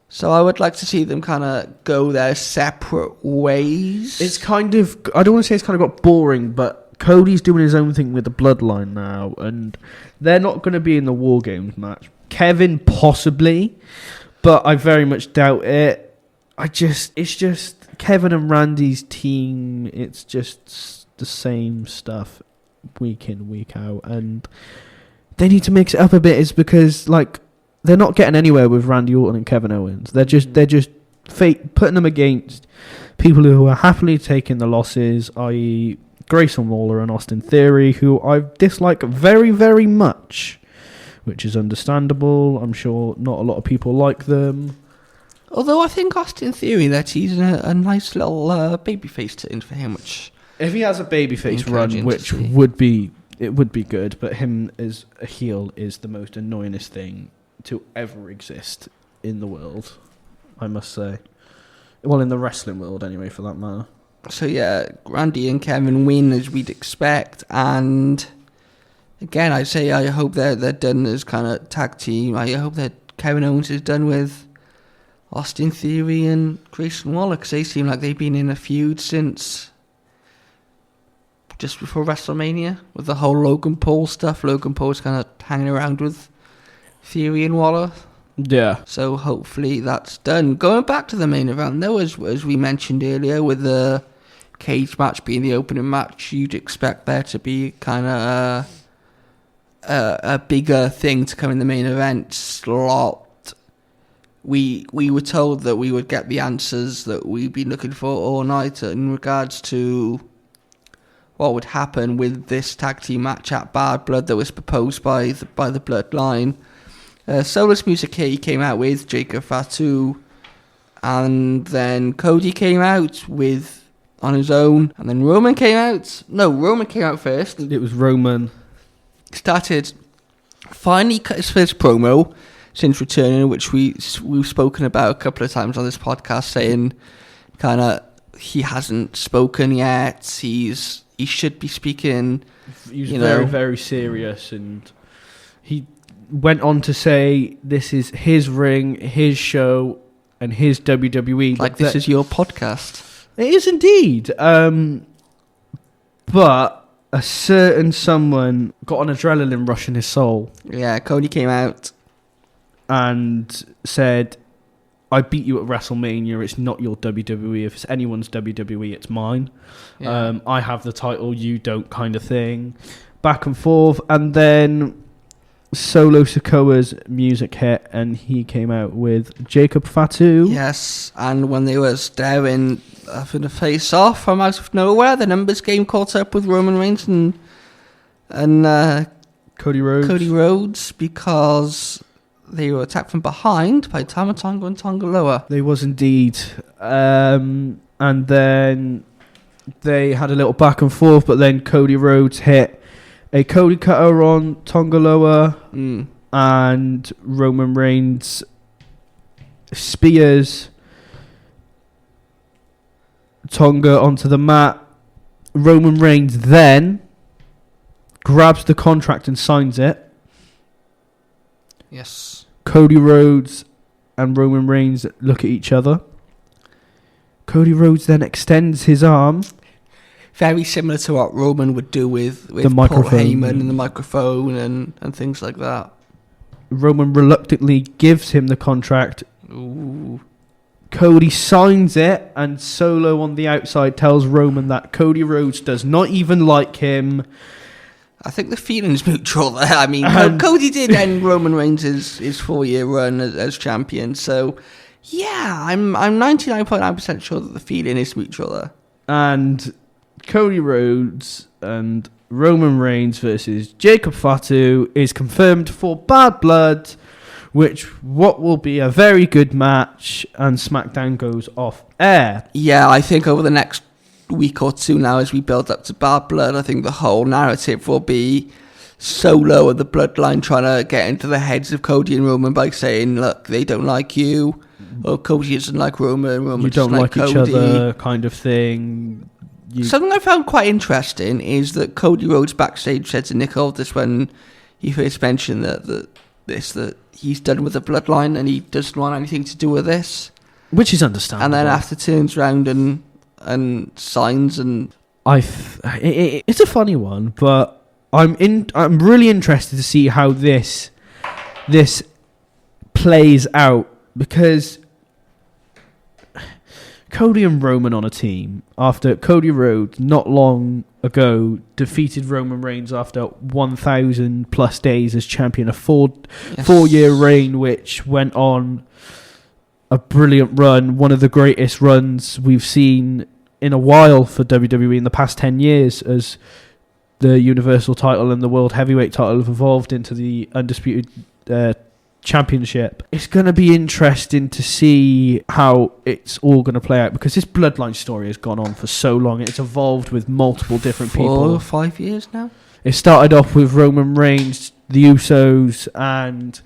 So I would like to see them kind of go their separate ways. It's kind of, I don't want to say it's kind of got boring, but Cody's doing his own thing with the Bloodline now, and they're not going to be in the War Games match. Kevin possibly, but I very much doubt it. It's just Kevin and Randy's team. It's just the same stuff week in, week out, and they need to mix it up a bit. Is because they're not getting anywhere with Randy Orton and Kevin Owens. They're just putting them against People who are happily taking the losses, i.e. Grayson Waller and Austin Theory, who I dislike very, very much, which is understandable. I'm sure not a lot of people like them. Although I think Austin Theory, that he's a nice little babyface turn for him, which... If he has a babyface run, which would be good, but him as a heel is the most annoyingest thing to ever exist in the world, I must say. Well, in the wrestling world, anyway, for that matter. So, yeah, Randy and Kevin win as we'd expect. And, again, I say I hope they're done as kind of tag team. I hope that Kevin Owens is done with Austin Theory and Grayson Waller, because they seem like they've been in a feud since just before WrestleMania with the whole Logan Paul stuff. Logan Paul's kind of hanging around with Theory and Waller. Yeah. So hopefully that's done. Going back to the main event, though, as we mentioned earlier, with the cage match being the opening match, you'd expect there to be kind of a bigger thing to come in the main event slot. We were told that we would get the answers that we've been looking for all night in regards to what would happen with this tag team match at Bad Blood that was proposed by the Bloodline. Solo's music here he came out with Jacob Fatu, and then Cody came out with on his own, and then Roman came out. No, Roman came out first. It was Roman. Finally cut his first promo since returning, which we've spoken about a couple of times on this podcast, saying kind of he hasn't spoken yet. He should be speaking. He was very, very serious, and he went on to say this is his ring, his show, and his WWE. Like this is your podcast. It is indeed. But a certain someone got an adrenaline rush in his soul. Yeah, Cody came out and said, I beat you at WrestleMania, it's not your WWE. If it's anyone's WWE, it's mine. Yeah. I have the title, you don't, kind of thing. Back and forth, and then Solo Sikoa's music hit, and he came out with Jacob Fatu. Yes, and when they were staring for the face-off from out of nowhere, the numbers game caught up with Roman Reigns and Cody Rhodes. Because they were attacked from behind by Tama Tonga and Tonga Loa. They was indeed. And then they had a little back and forth, but then Cody Rhodes hit a Cody Cutter on Tonga Loa, and Roman Reigns spears Tonga onto the mat. Roman Reigns then grabs the contract and signs it. Yes. Cody Rhodes and Roman Reigns look at each other. Cody Rhodes then extends his arm. Very similar to what Roman would do with the Paul Heyman and the microphone and things like that. Roman reluctantly gives him the contract. Ooh. Cody signs it, and Solo on the outside tells Roman that Cody Rhodes does not even like him. I think the feeling's mutual there. I mean, Cody did end Roman Reigns' his 4-year run as champion, so yeah, I'm 99.9% sure that the feeling is mutual there. And Cody Rhodes and Roman Reigns versus Jacob Fatu is confirmed for Bad Blood, what will be a very good match, and SmackDown goes off air. Yeah, I think over the next week or two now, as we build up to Bad Blood, I think the whole narrative will be Solo and the Bloodline trying to get into the heads of Cody and Roman by saying, look, they don't like you, or Cody doesn't like Roman you don't like each other, kind of thing. Something I found quite interesting is that Cody Rhodes backstage said to Nick Aldis when he first mentioned that he's done with the Bloodline and he doesn't want anything to do with this, which is understandable. And then after turns round and signs, and it's a funny one, but I'm really interested to see how this plays out, because Cody and Roman on a team after Cody Rhodes not long ago defeated Roman Reigns after 1,000 plus days as champion, a 4-year reign which went on a brilliant run, one of the greatest runs we've seen in a while for WWE in the past 10 years, as the Universal title and the World Heavyweight title have evolved into the Undisputed Championship. It's going to be interesting to see how it's all going to play out, because this Bloodline story has gone on for so long. It's evolved with multiple different people. 4 or 5 years now? It started off with Roman Reigns, the Usos, and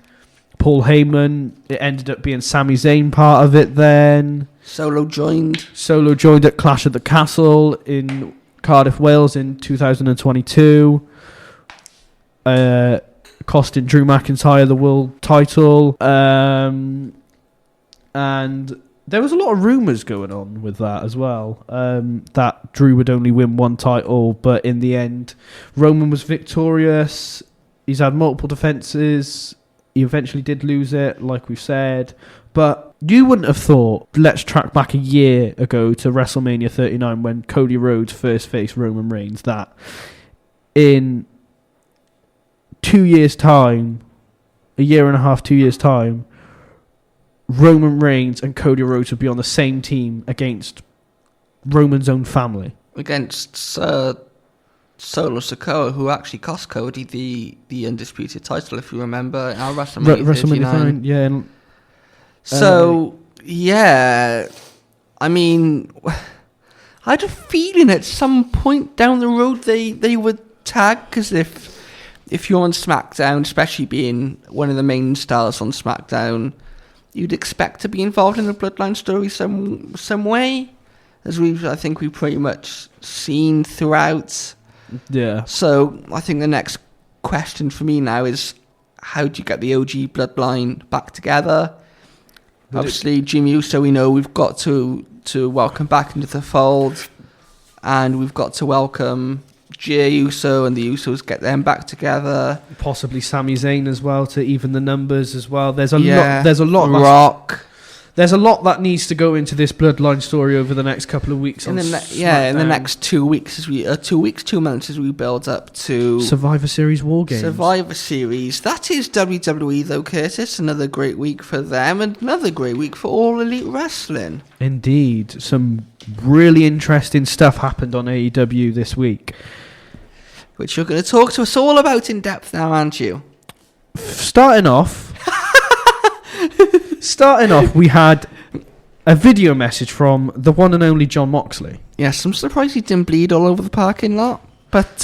Paul Heyman. It ended up being Sami Zayn part of it then. Solo joined at Clash at the Castle in Cardiff, Wales in 2022. Costing Drew McIntyre the world title. And there was a lot of rumours going on with that as well. That Drew would only win one title, but in the end, Roman was victorious. He's had multiple defences. He eventually did lose it, like we've said. But you wouldn't have thought, let's track back a year ago to WrestleMania 39 when Cody Rhodes first faced Roman Reigns, that in 2 years' time, a year and a half, 2 years' time, Roman Reigns and Cody Rhodes would be on the same team against Roman's own family. Against Solo Sikoa, who actually cost Cody the Undisputed title, if you remember, in our WrestleMania 39. Yeah. So, yeah, I mean, I had a feeling at some point down the road they would tag, because if you're on SmackDown, especially being one of the main stars on SmackDown, you'd expect to be involved in the Bloodline story some way, as I think we've pretty much seen throughout. Yeah. So I think the next question for me now is, how do you get the OG Bloodline back together? Obviously, Jimmy Uso, we know we've got to welcome back into the fold, and we've got to welcome Jey Uso and the Usos, get them back together. Possibly Sami Zayn as well, to even the numbers as well. There's a lot. Rock. There's a lot that needs to go into this Bloodline story over the next couple of weeks. In the next 2 weeks, 2 months, as we build up to Survivor Series War Games. Survivor Series. That is WWE, though, Curtis. Another great week for them, and another great week for All Elite Wrestling. Indeed, some really interesting stuff happened on AEW this week, which you're going to talk to us all about in depth now, aren't you? Starting off, we had a video message from the one and only Jon Moxley. Yes, I'm surprised he didn't bleed all over the parking lot. But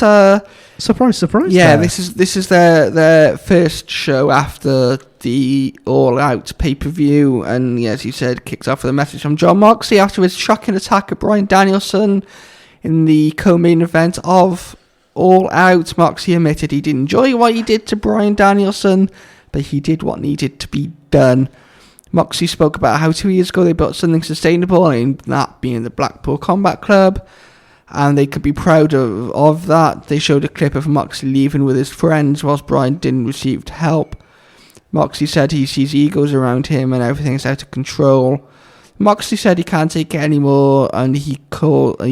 surprise! Yeah, this is their first show after the All Out pay-per-view, and as you said, kicks off with a message from Jon Moxley after his shocking attack of Bryan Danielson in the co-main event of All Out. Moxley admitted he didn't enjoy what he did to Bryan Danielson, but he did what needed to be done. Moxley spoke about how 2 years ago they built something sustainable, and that being the Blackpool Combat Club, and they could be proud of that. They showed a clip of Moxley leaving with his friends whilst Bryan didn't receive help. Moxley said he sees egos around him and everything's out of control. Moxley said he can't take it anymore, and he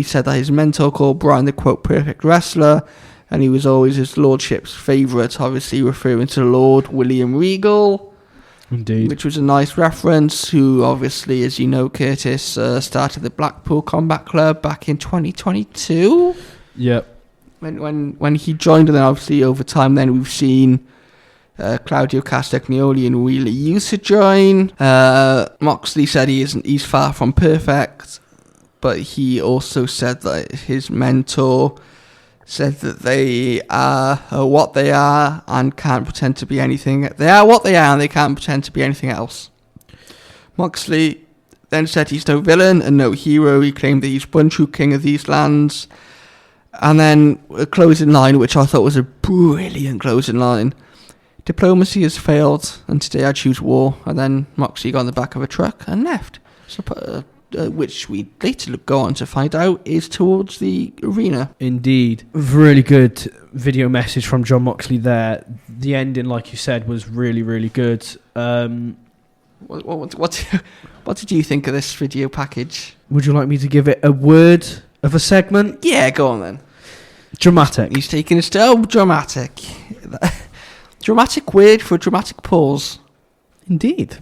said that his mentor called Bryan the quote perfect wrestler, and he was always his lordship's favourite, obviously referring to Lord William Regal. Indeed. Which was a nice reference, who obviously, as you know, Curtis, started the Blackpool Combat Club back in 2022. Yep. When he joined, and then obviously over time then we've seen Claudio Castagnoli and Wheeler Yuta join. Moxley said he's far from perfect, but he also said that his mentor said that they are what they are and can't pretend to be anything. They are what they are and they can't pretend to be anything else. Moxley then said he's no villain and no hero. He claimed that he's one true king of these lands. And then a closing line, which I thought was a brilliant closing line. Diplomacy has failed, and today I choose war. And then Moxley got on the back of a truck and left. So, which we later go on to find out is towards the arena. Indeed. Really good video message from Jon Moxley there. The ending, like you said, was really, really good. What did you think of this video package? Would you like me to give it a word of a segment? Yeah, go on then. Dramatic. He's taking it still dramatic. Dramatic word for a dramatic pause. Indeed.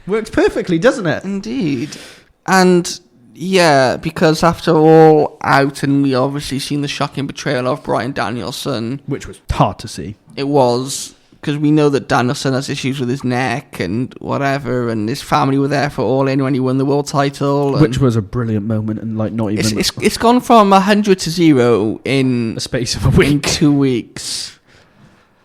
Works perfectly, doesn't it? Indeed. And yeah, because after all out, and we obviously seen the shocking betrayal of Bryan Danielson, Which was hard to see. it was, because we know that Danielson has issues with his neck and whatever, and his family were there for All In when he won the world title. Which was a brilliant moment, and like not even... It's gone from 100 to 0 in a space of a week. In 2 weeks.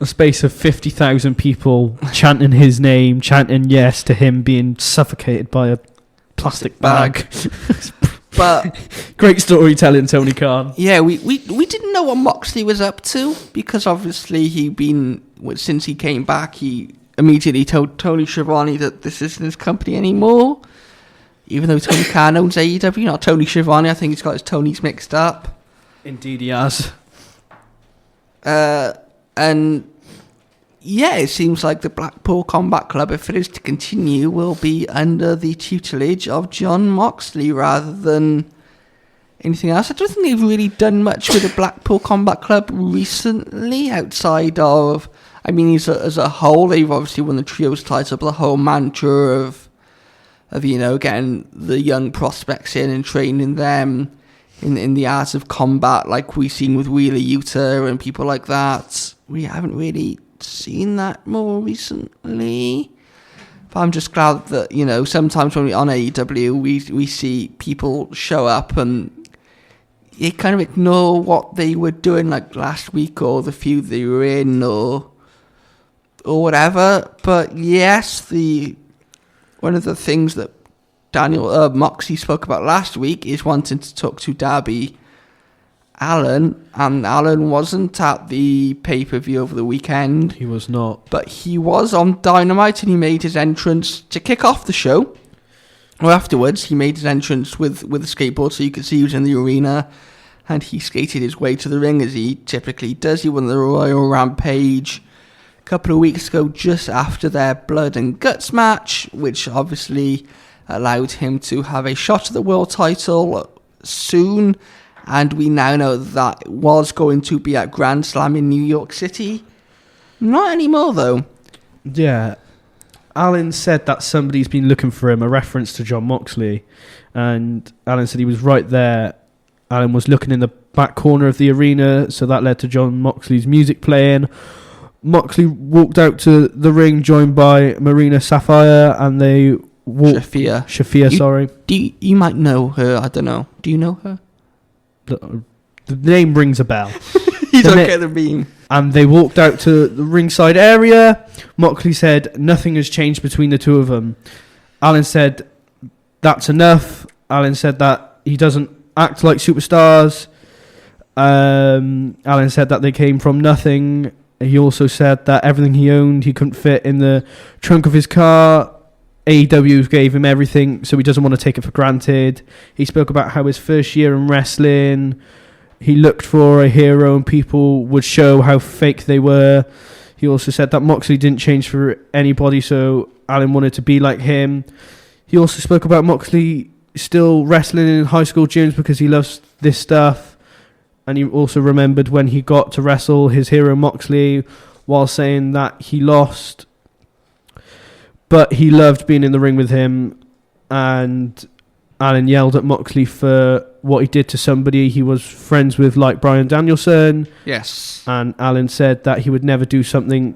A space of 50,000 people chanting his name, chanting yes to him being suffocated by a plastic bag. But great storytelling, Tony Khan. yeah, we didn't know what Moxley was up to, because obviously since he came back, he immediately told Tony Schiavone that this isn't his company anymore, even though Tony Khan owns AEW, not Tony Schiavone. I think he's got his Tonys mixed up. Indeed he has. And yeah, it seems like the Blackpool Combat Club, if it is to continue, will be under the tutelage of Jon Moxley rather than anything else. I don't think they've really done much with the Blackpool Combat Club recently, outside of, I mean, as a whole, they've obviously won the trios title, but the whole mantra of getting the young prospects in and training them in the art of combat, like we've seen with Wheeler Yuta and people like that. We haven't really seen that more recently, but I'm just glad that sometimes when we're on AEW we see people show up and you kind of ignore what they were doing like last week or the feud they were in or whatever. But yes, one of the things that Moxie spoke about last week is wanting to talk to Darby Allin, and Allin wasn't at the pay-per-view over the weekend. He was not. But he was on Dynamite, and he made his entrance to kick off the show. Or afterwards, he made his entrance with a skateboard, so you could see he was in the arena, and he skated his way to the ring, as he typically does. He won the Royal Rampage a couple of weeks ago, just after their Blood and Guts match, which obviously allowed him to have a shot at the world title soon. And we now know that was going to be at Grand Slam in New York City. Not anymore, though. Yeah. Allin said that somebody's been looking for him, a reference to Jon Moxley. And Allin said he was right there. Allin was looking in the back corner of the arena, so that led to Jon Moxley's music playing. Moxley walked out to the ring, joined by Marina Sapphire, and they walked... Shafir, sorry. You might know her, I don't know. Do you know her? The name rings a bell. You don't get the beam. And they walked out to the ringside area. Moxley said nothing has changed between the two of them. Allin said that's enough. Allin said that he doesn't act like superstars. Allin said that they came from nothing. He also said that everything he owned he couldn't fit in the trunk of his car. AEW gave him everything, so he doesn't want to take it for granted. He spoke about how his first year in wrestling, he looked for a hero and people would show how fake they were. He also said that Moxley didn't change for anybody, so Allin wanted to be like him. He also spoke about Moxley still wrestling in high school gyms because he loves this stuff. And he also remembered when he got to wrestle his hero Moxley, while saying that he lost, but he loved being in the ring with him. And Allin yelled at Moxley for what he did to somebody he was friends with, like Bryan Danielson. Yes. And Allin said that he would never do something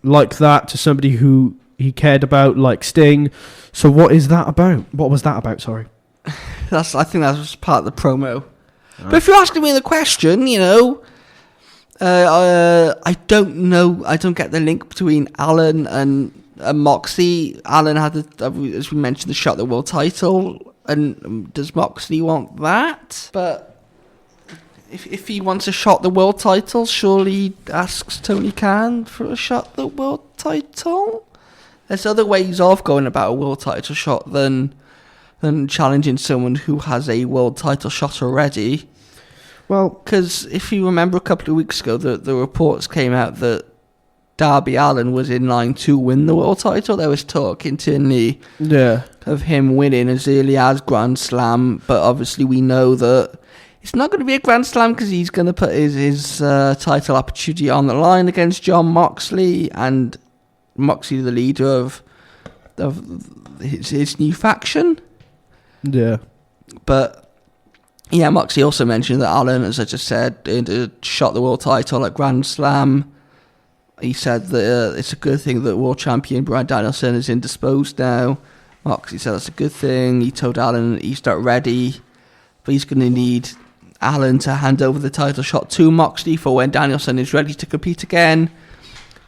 like that to somebody who he cared about, like Sting. So what is that about? What was that about, sorry? I think that was part of the promo. But if you're asking me the question, I don't know. I don't get the link between Allin and Moxley. Allin had, as we mentioned, the shot at the world title. And does Moxley want that? But if he wants a shot at the world title, surely he asks Tony Khan for a shot at the world title. There's other ways of going about a world title shot than challenging someone who has a world title shot already. Well, because if you remember a couple of weeks ago, the reports came out that Darby Allin was in line to win the world title. There was talk internally of him winning as early as Grand Slam, but obviously we know that it's not going to be a Grand Slam because he's going to put his title opportunity on the line against Jon Moxley, and Moxley, the leader of his new faction. Yeah. But yeah, Moxley also mentioned that Allen, as I just said, shot the world title at Grand Slam. He said that it's a good thing that world champion Bryan Danielson is indisposed now. Moxley said that's a good thing. He told Allen he's not ready, but he's going to need Allen to hand over the title shot to Moxley for when Danielson is ready to compete again.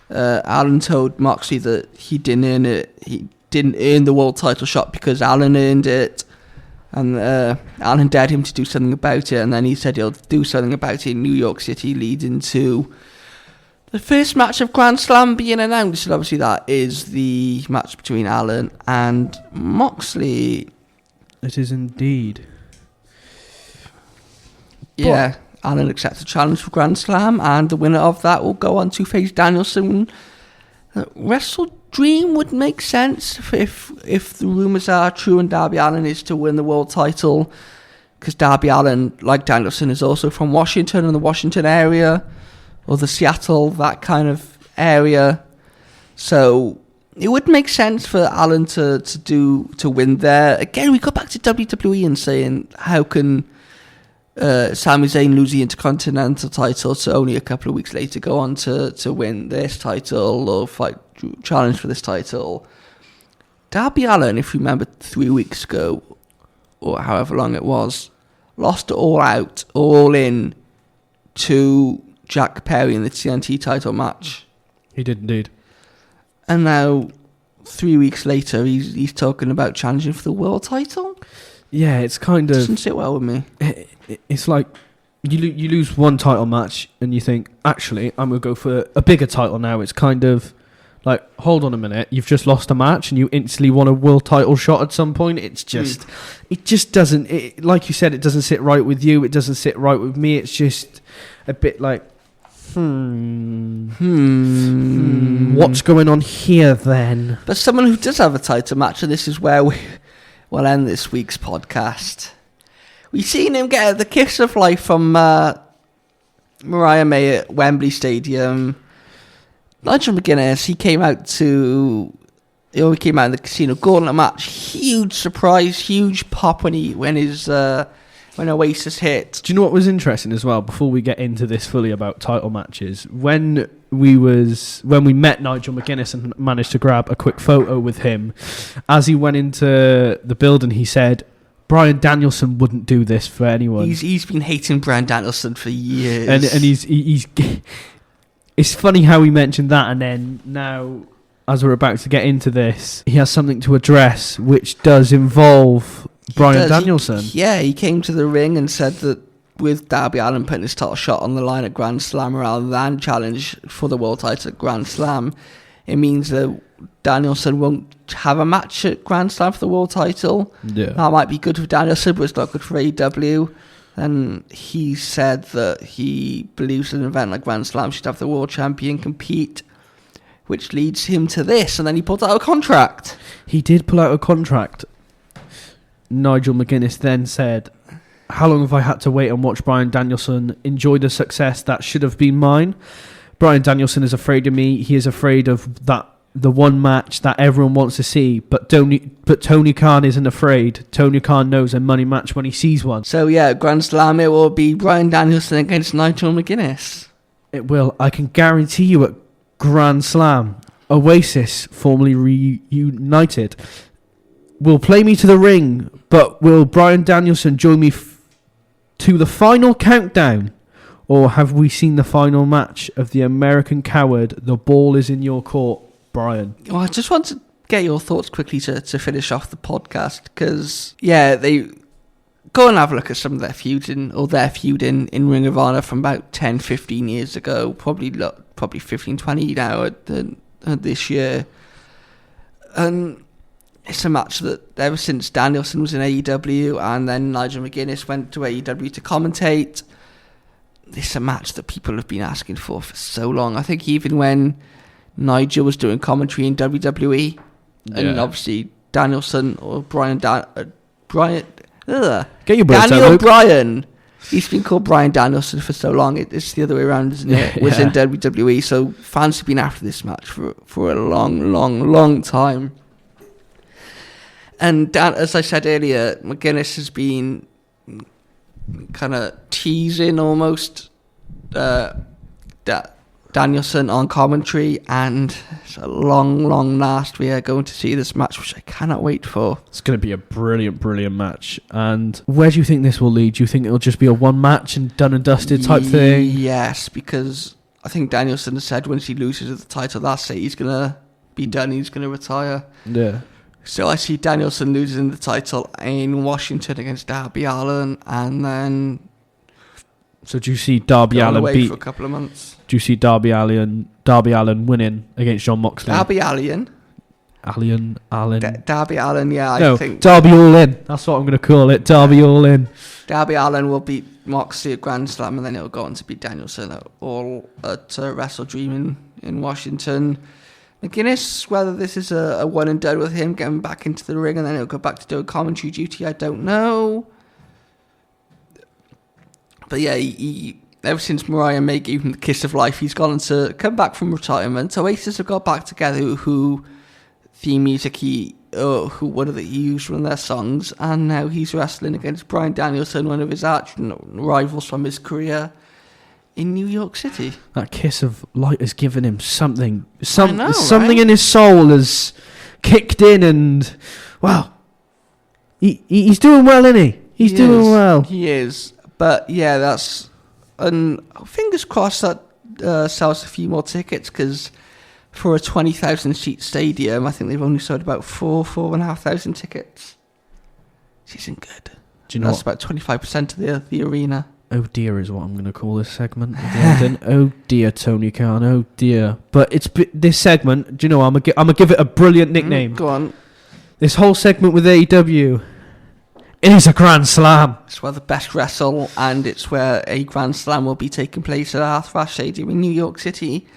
Allen told Moxley that he didn't earn it. He didn't earn the world title shot because Allen earned it. And Allen dared him to do something about it, and then he said he'll do something about it in New York City, leading to the first match of Grand Slam being announced. And obviously that is the match between Allen and Moxley. It is indeed. Yeah, Allen accepts the challenge for Grand Slam, and the winner of that will go on to face Danielson. Wrestle Dream would make sense if the rumours are true and Darby Allin is to win the world title, because Darby Allin, like Danielson, is also from Washington and the Washington area, or the Seattle, that kind of area. So it would make sense for Allin to win there. Again, we go back to WWE and saying, how can Sami Zayn lose the Intercontinental title to only a couple of weeks later go on to win this title or challenge for this title? Darby Allin, if you remember 3 weeks ago, or however long it was, lost all out, all in to Jack Perry in the TNT title match. He did indeed. And now, 3 weeks later, he's talking about challenging for the world title? Yeah, it's kind of... Doesn't sit well with me. It's like you lose one title match and you think, actually, I'm going to go for a bigger title now. It's kind of like, hold on a minute, you've just lost a match and you instantly want a world title shot at some point. It's just... It just doesn't... like you said, it doesn't sit right with you. It doesn't sit right with me. It's just a bit like... What's going on here then? But someone who does have a title match, and this is where we'll end this week's podcast. We've seen him get the kiss of life from Mariah May at Wembley Stadium. Nigel McGuinness, he came out in the Casino Gauntlet match. Huge surprise, huge pop when Oasis hit. Do you know what was interesting as well, before we get into this fully about title matches? When we met Nigel McGuinness and managed to grab a quick photo with him, as he went into the building, he said, Bryan Danielson wouldn't do this for anyone. He's been hating Bryan Danielson for years. And he's it's funny how he mentioned that, and then now, as we're about to get into this, he has something to address which does involve Bryan Danielson. He came to the ring and said that with Darby Allin putting his title shot on the line at Grand Slam rather than challenge for the world title at Grand Slam, it means that Danielson won't have a match at Grand Slam for the world title. Yeah. That might be good for Danielson, but it's not good for AEW. And he said that he believes an event like Grand Slam should have the world champion compete, which leads him to this. And then he pulled out a contract. He did pull out a contract. Nigel McGuinness then said, how long have I had to wait and watch Bryan Danielson enjoy the success that should have been mine? Bryan Danielson is afraid of me. He is afraid of the one match that everyone wants to see. But Tony Khan isn't afraid. Tony Khan knows a money match when he sees one. So yeah, Grand Slam, it will be Bryan Danielson against Nigel McGuinness. It will. I can guarantee you at Grand Slam, Oasis, formerly reunited, will play me to the ring, but will Bryan Danielson join me to the final countdown? Or have we seen the final match of the American Coward? The ball is in your court, Brian. Well, I just want to get your thoughts quickly to finish off the podcast, because, they go and have a look at some of their feud in Ring of Honor from about 10, 15 years ago, probably 15, 20 now at this year. And it's a match that ever since Danielson was in AEW and then Nigel McGuinness went to AEW to commentate, it's a match that people have been asking for so long. I think even when Nigel was doing commentary in WWE, and obviously Danielson or Get your Daniel Bryan, he's been called Bryan Danielson for so long. It's the other way around, isn't it? Was in WWE, so fans have been after this match for a long, long, long time. And as I said earlier, McGuinness has been kind of teasing almost Danielson on commentary, and it's a long last. We are going to see this match, which I cannot wait for. It's going to be a brilliant match. And where do you think this will lead? Do you think it'll just be a one match and done and dusted type thing? Yes, because I think Danielson has said once he loses the title, that's it. He's going to be done. He's going to retire. Yeah. So I see Danielson losing the title in Washington against Darby Allin, and then so do you see Darby Allin beat for a couple of months? Do you see Darby Allin winning against John Moxley? Darby Allin. Darby Allin, yeah. No, I think Darby All In. That's what I'm going to call it. Darby All In. Darby Allin will beat Moxley at Grand Slam, and then he'll go on to beat Danielson at Wrestle Dream in Washington. McGuinness, whether this is a one and done with him getting back into the ring and then he'll go back to doing commentary duty, I don't know. But yeah, he ever since Mariah May gave him the kiss of life, he's gone on to come back from retirement. Oasis have got back together, who theme music who one of the used one of their songs, and now he's wrestling against Bryan Danielson, one of his arch rivals from his career in New York City. That kiss of light has given him something. Something right? in his soul has kicked in, and wow, he's doing well, isn't he? He's doing well. He is. But yeah, that's, and fingers crossed that sells a few more tickets, because for a 20,000 seat stadium, I think they've only sold about 4,500 tickets. Which isn't good. Do you know that's about 25% of the arena. Oh dear is what I'm going to call this segment. Oh dear, Tony Khan. Oh dear. But it's this segment. Do you know? I'm gonna give it a brilliant nickname. Go on. This whole segment with AEW. It is a Grand Slam. It's where the best wrestle, and it's where a Grand Slam will be taking place at Arthur Stadium in New York City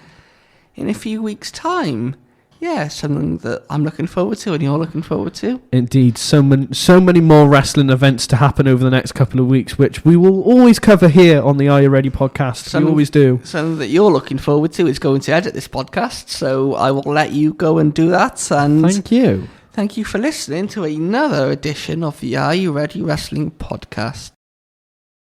in a few weeks' time. Yeah, something that I'm looking forward to, and you're looking forward to. Indeed, so many more wrestling events to happen over the next couple of weeks, which we will always cover here on the Are You Ready podcast. We always do. Something that you're looking forward to is going to edit this podcast, so I will let you go and do that. And thank you. Thank you for listening to another edition of the Are You Ready Wrestling podcast.